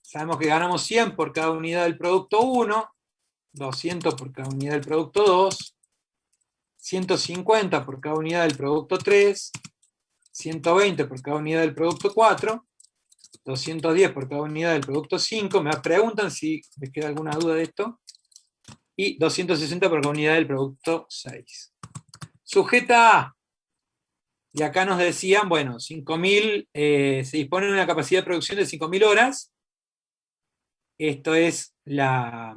sabemos que ganamos 100 por cada unidad del producto 1, 200 por cada unidad del producto 2, 150 por cada unidad del producto 3, 120 por cada unidad del producto 4, 210 por cada unidad del producto 5, me preguntan si les queda alguna duda de esto, y 260 por cada unidad del producto 6. Sujeta A. Y acá nos decían, bueno, 5.000, se dispone de una capacidad de producción de 5.000 horas. Esto es la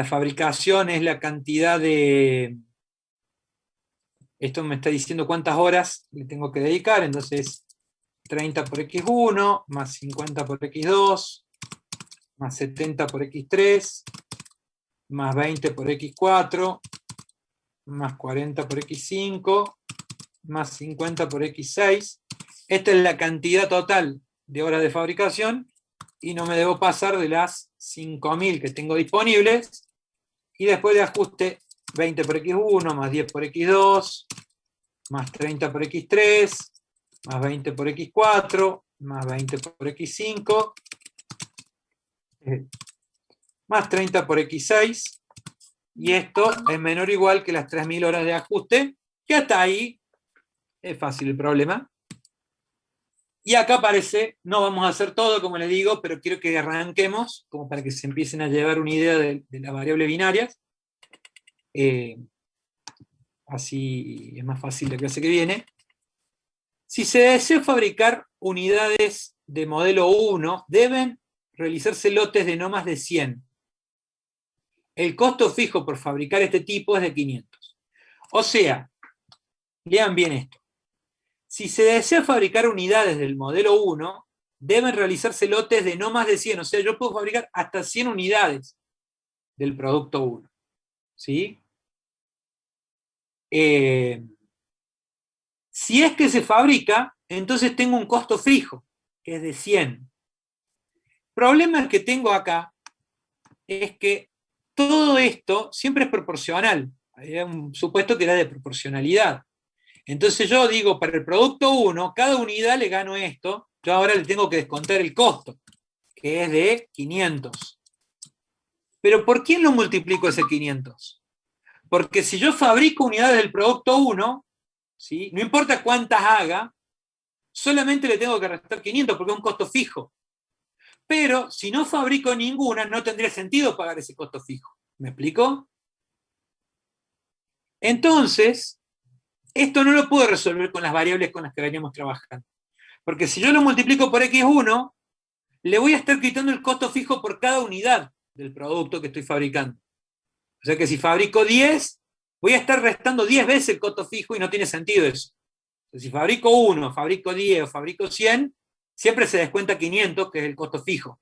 fabricación, es la cantidad de... Esto me está diciendo cuántas horas le tengo que dedicar, entonces 30 por x1, más 50 por x2, más 70 por x3, más 20 por x4, más 40 por x5, más 50 por x6. Esta es la cantidad total de horas de fabricación, y no me debo pasar de las 5.000 que tengo disponibles, y después de ajuste 20 por x1, más 10 por x2, más 30 por x3, más 20 por x4, más 20 por x5, más 30 por x6, y esto es menor o igual que las 3.000 horas de ajuste, que hasta ahí es fácil el problema. Y acá aparece, no vamos a hacer todo como les digo, pero quiero que arranquemos, como para que se empiecen a llevar una idea de las variables binarias. Así es más fácil la clase que viene. Si se desea fabricar unidades de modelo 1, deben realizarse lotes de no más de 100. El costo fijo por fabricar este tipo es de 500. O sea, lean bien esto. Si se desea fabricar unidades del modelo 1, deben realizarse lotes de no más de 100. O sea, yo puedo fabricar hasta 100 unidades del producto 1. ¿Sí? Si es que se fabrica, entonces tengo un costo fijo, que es de 100. El problema que tengo acá es que todo esto siempre es proporcional. Había un supuesto que era de proporcionalidad. Entonces yo digo, para el producto 1, cada unidad le gano esto, yo ahora le tengo que descontar el costo, que es de 500. Pero ¿por quién lo multiplico ese 500? Porque si yo fabrico unidades del producto 1, ¿sí? No importa cuántas haga, solamente le tengo que restar 500 porque es un costo fijo. Pero si no fabrico ninguna, no tendría sentido pagar ese costo fijo. ¿Me explico? Entonces, esto no lo puedo resolver con las variables con las que veníamos trabajando. Porque si yo lo multiplico por x1, le voy a estar quitando el costo fijo por cada unidad del producto que estoy fabricando. O sea que si fabrico 10, voy a estar restando 10 veces el costo fijo y no tiene sentido eso. O sea, si fabrico 1, fabrico 10 o fabrico 100, siempre se descuenta 500, que es el costo fijo.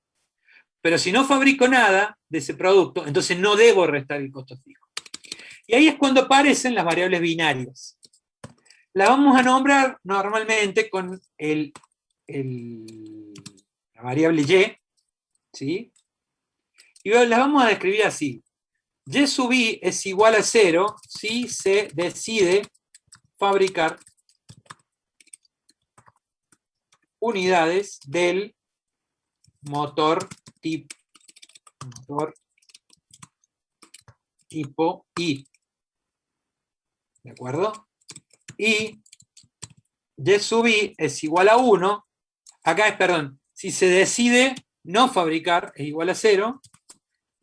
Pero si no fabrico nada de ese producto, entonces no debo restar el costo fijo. Y ahí es cuando aparecen las variables binarias. La vamos a nombrar normalmente con la variable y, ¿sí? Y las vamos a describir así. Y sub i es igual a 0 si se decide fabricar unidades del motor tipo I. ¿De acuerdo? Y sub i es igual a 1. Acá es, perdón, si se decide no fabricar es igual a 0.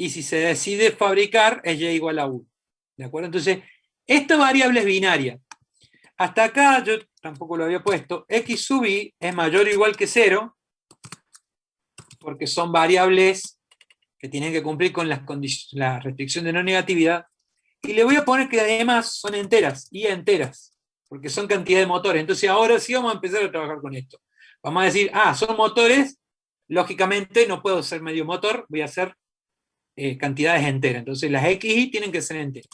Y si se decide fabricar es y igual a 1. ¿De acuerdo? Entonces, esta variable es binaria. Hasta acá yo tampoco lo había puesto. X sub i es mayor o igual que 0, porque son variables que tienen que cumplir con la restricción de no negatividad. Y le voy a poner que además son enteras, y enteras, porque son cantidad de motores. Entonces ahora sí vamos a empezar a trabajar con esto. Vamos a decir, son motores, lógicamente no puedo ser medio motor, voy a hacer cantidades enteras. Entonces las XY tienen que ser enteras.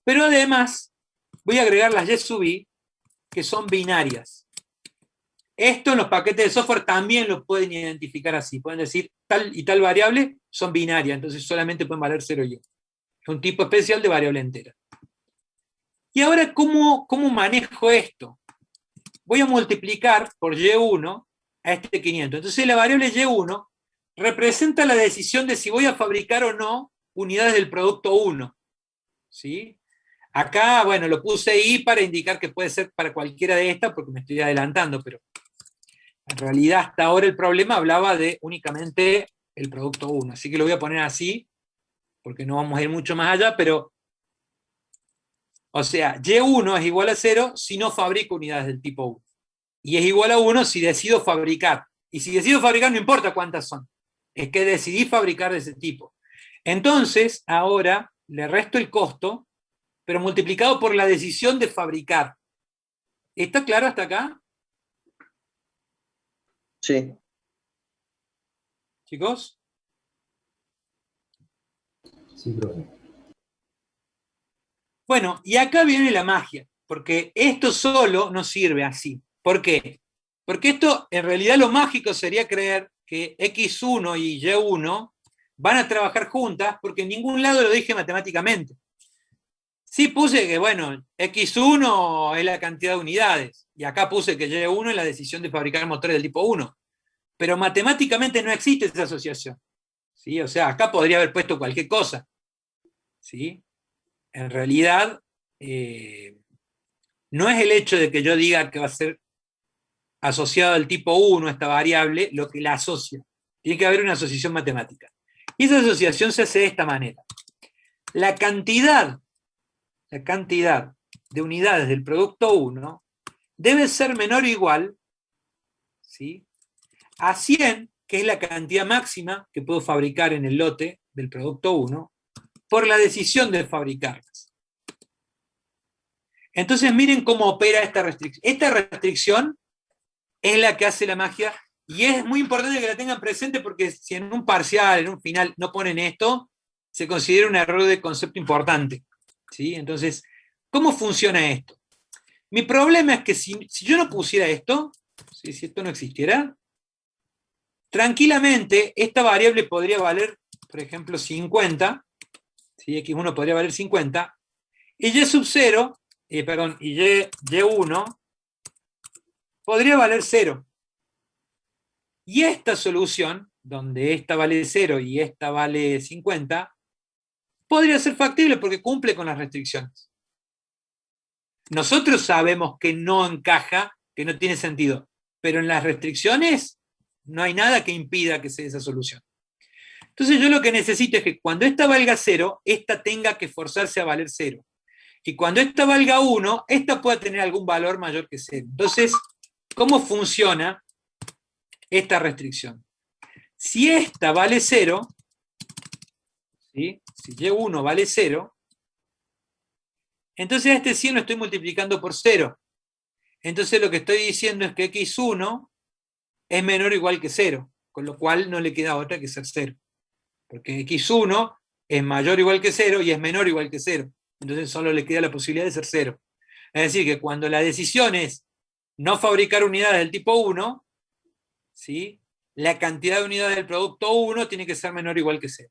Pero además, voy a agregar las Y sub I, que son binarias. Esto en los paquetes de software también lo pueden identificar así. Pueden decir tal y tal variable son binarias, entonces solamente pueden valer 0 y 1. Es un tipo especial de variable entera. Y ahora, ¿cómo manejo esto? Voy a multiplicar por Y1 a este 500. Entonces la variable Y1 representa la decisión de si voy a fabricar o no unidades del producto 1. ¿Sí? Acá, bueno, lo puse I para indicar que puede ser para cualquiera de estas, porque me estoy adelantando, pero en realidad hasta ahora el problema hablaba de únicamente el producto 1. Así que lo voy a poner así, porque no vamos a ir mucho más allá, pero, o sea, Y1 es igual a 0 si no fabrico unidades del tipo 1. Y es igual a 1 si decido fabricar. Y si decido fabricar no importa cuántas son. Es que decidí fabricar de ese tipo. Entonces, ahora le resto el costo, pero multiplicado por la decisión de fabricar. ¿Está claro hasta acá? Sí. ¿Chicos? Sí, profe. Bueno, y acá viene la magia, porque esto solo no sirve así. ¿Por qué? Porque esto, en realidad lo mágico sería creer que X1 y Y1 van a trabajar juntas, porque en ningún lado lo dije matemáticamente. Sí puse que, bueno, X1 es la cantidad de unidades, y acá puse que Y1 es la decisión de fabricar motores del tipo 1. Pero matemáticamente no existe esa asociación. ¿Sí? O sea, acá podría haber puesto cualquier cosa. ¿Sí? En realidad, no es el hecho de que yo diga que va a ser asociado al tipo 1 esta variable lo que la asocia. Tiene que haber una asociación matemática. Y esa asociación se hace de esta manera. La cantidad de unidades del producto 1 debe ser menor o igual, ¿sí?, a 100, que es la cantidad máxima que puedo fabricar en el lote del producto 1, por la decisión de fabricarlas. Entonces miren cómo opera esta restricción. Esta restricción es la que hace la magia, y es muy importante que la tengan presente, porque si en un parcial, en un final, no ponen esto, se considera un error de concepto importante. ¿Sí? Entonces, ¿cómo funciona esto? Mi problema es que si yo no pusiera esto, si esto no existiera, tranquilamente esta variable podría valer, por ejemplo, 50, ¿sí? X1 podría valer 50, y Y sub 0, perdón, y Y1 podría valer 0. Y esta solución, donde esta vale 0 y esta vale 50, podría ser factible porque cumple con las restricciones. Nosotros sabemos que no encaja, que no tiene sentido, pero en las restricciones no hay nada que impida que sea esa solución. Entonces yo lo que necesito es que cuando esta valga 0, esta tenga que forzarse a valer 0. Y cuando esta valga 1, esta pueda tener algún valor mayor que 0. Entonces, ¿cómo funciona esta restricción? Si esta vale 0, ¿sí?, si Y1 vale 0, entonces a este 100 lo estoy multiplicando por 0. Entonces lo que estoy diciendo es que X1 es menor o igual que 0, con lo cual no le queda otra que ser 0. Porque X1 es mayor o igual que 0 y es menor o igual que 0. Entonces solo le queda la posibilidad de ser 0. Es decir, que cuando la decisión es no fabricar unidades del tipo 1, ¿sí?, la cantidad de unidades del producto 1 tiene que ser menor o igual que 0.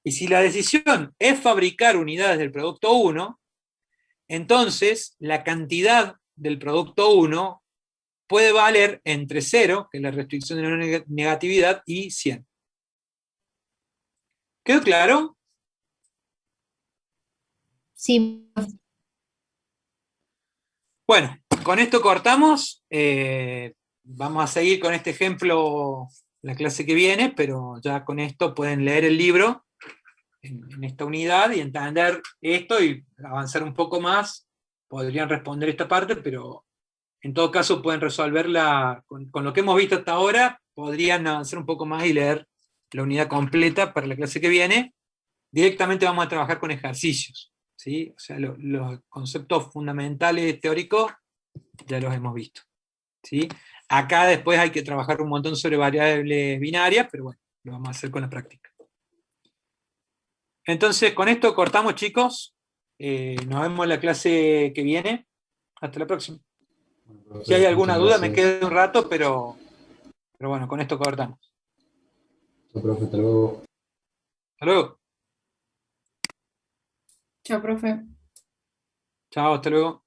Y si la decisión es fabricar unidades del producto 1, entonces la cantidad del producto 1 puede valer entre 0, que es la restricción de la negatividad, y 100. ¿Quedó claro? Sí. Bueno, con esto cortamos. Vamos a seguir con este ejemplo la clase que viene, pero ya con esto pueden leer el libro en esta unidad y entender esto y avanzar un poco más. Podrían responder esta parte, pero en todo caso pueden resolverla con lo que hemos visto hasta ahora. Podrían avanzar un poco más y leer la unidad completa para la clase que viene. Directamente vamos a trabajar con ejercicios, ¿sí? O sea, los conceptos fundamentales teóricos ya los hemos visto, ¿sí? Acá después hay que trabajar un montón sobre variables binarias, pero bueno, lo vamos a hacer con la práctica. Entonces, con esto cortamos, chicos. Nos vemos en la clase que viene. Hasta la próxima. Bueno, profe, Si hay alguna muchas duda, me gracias. quedo un rato, pero bueno, con esto cortamos. Chao, profe, hasta luego. Hasta luego. Chao, profe. Chao, hasta luego.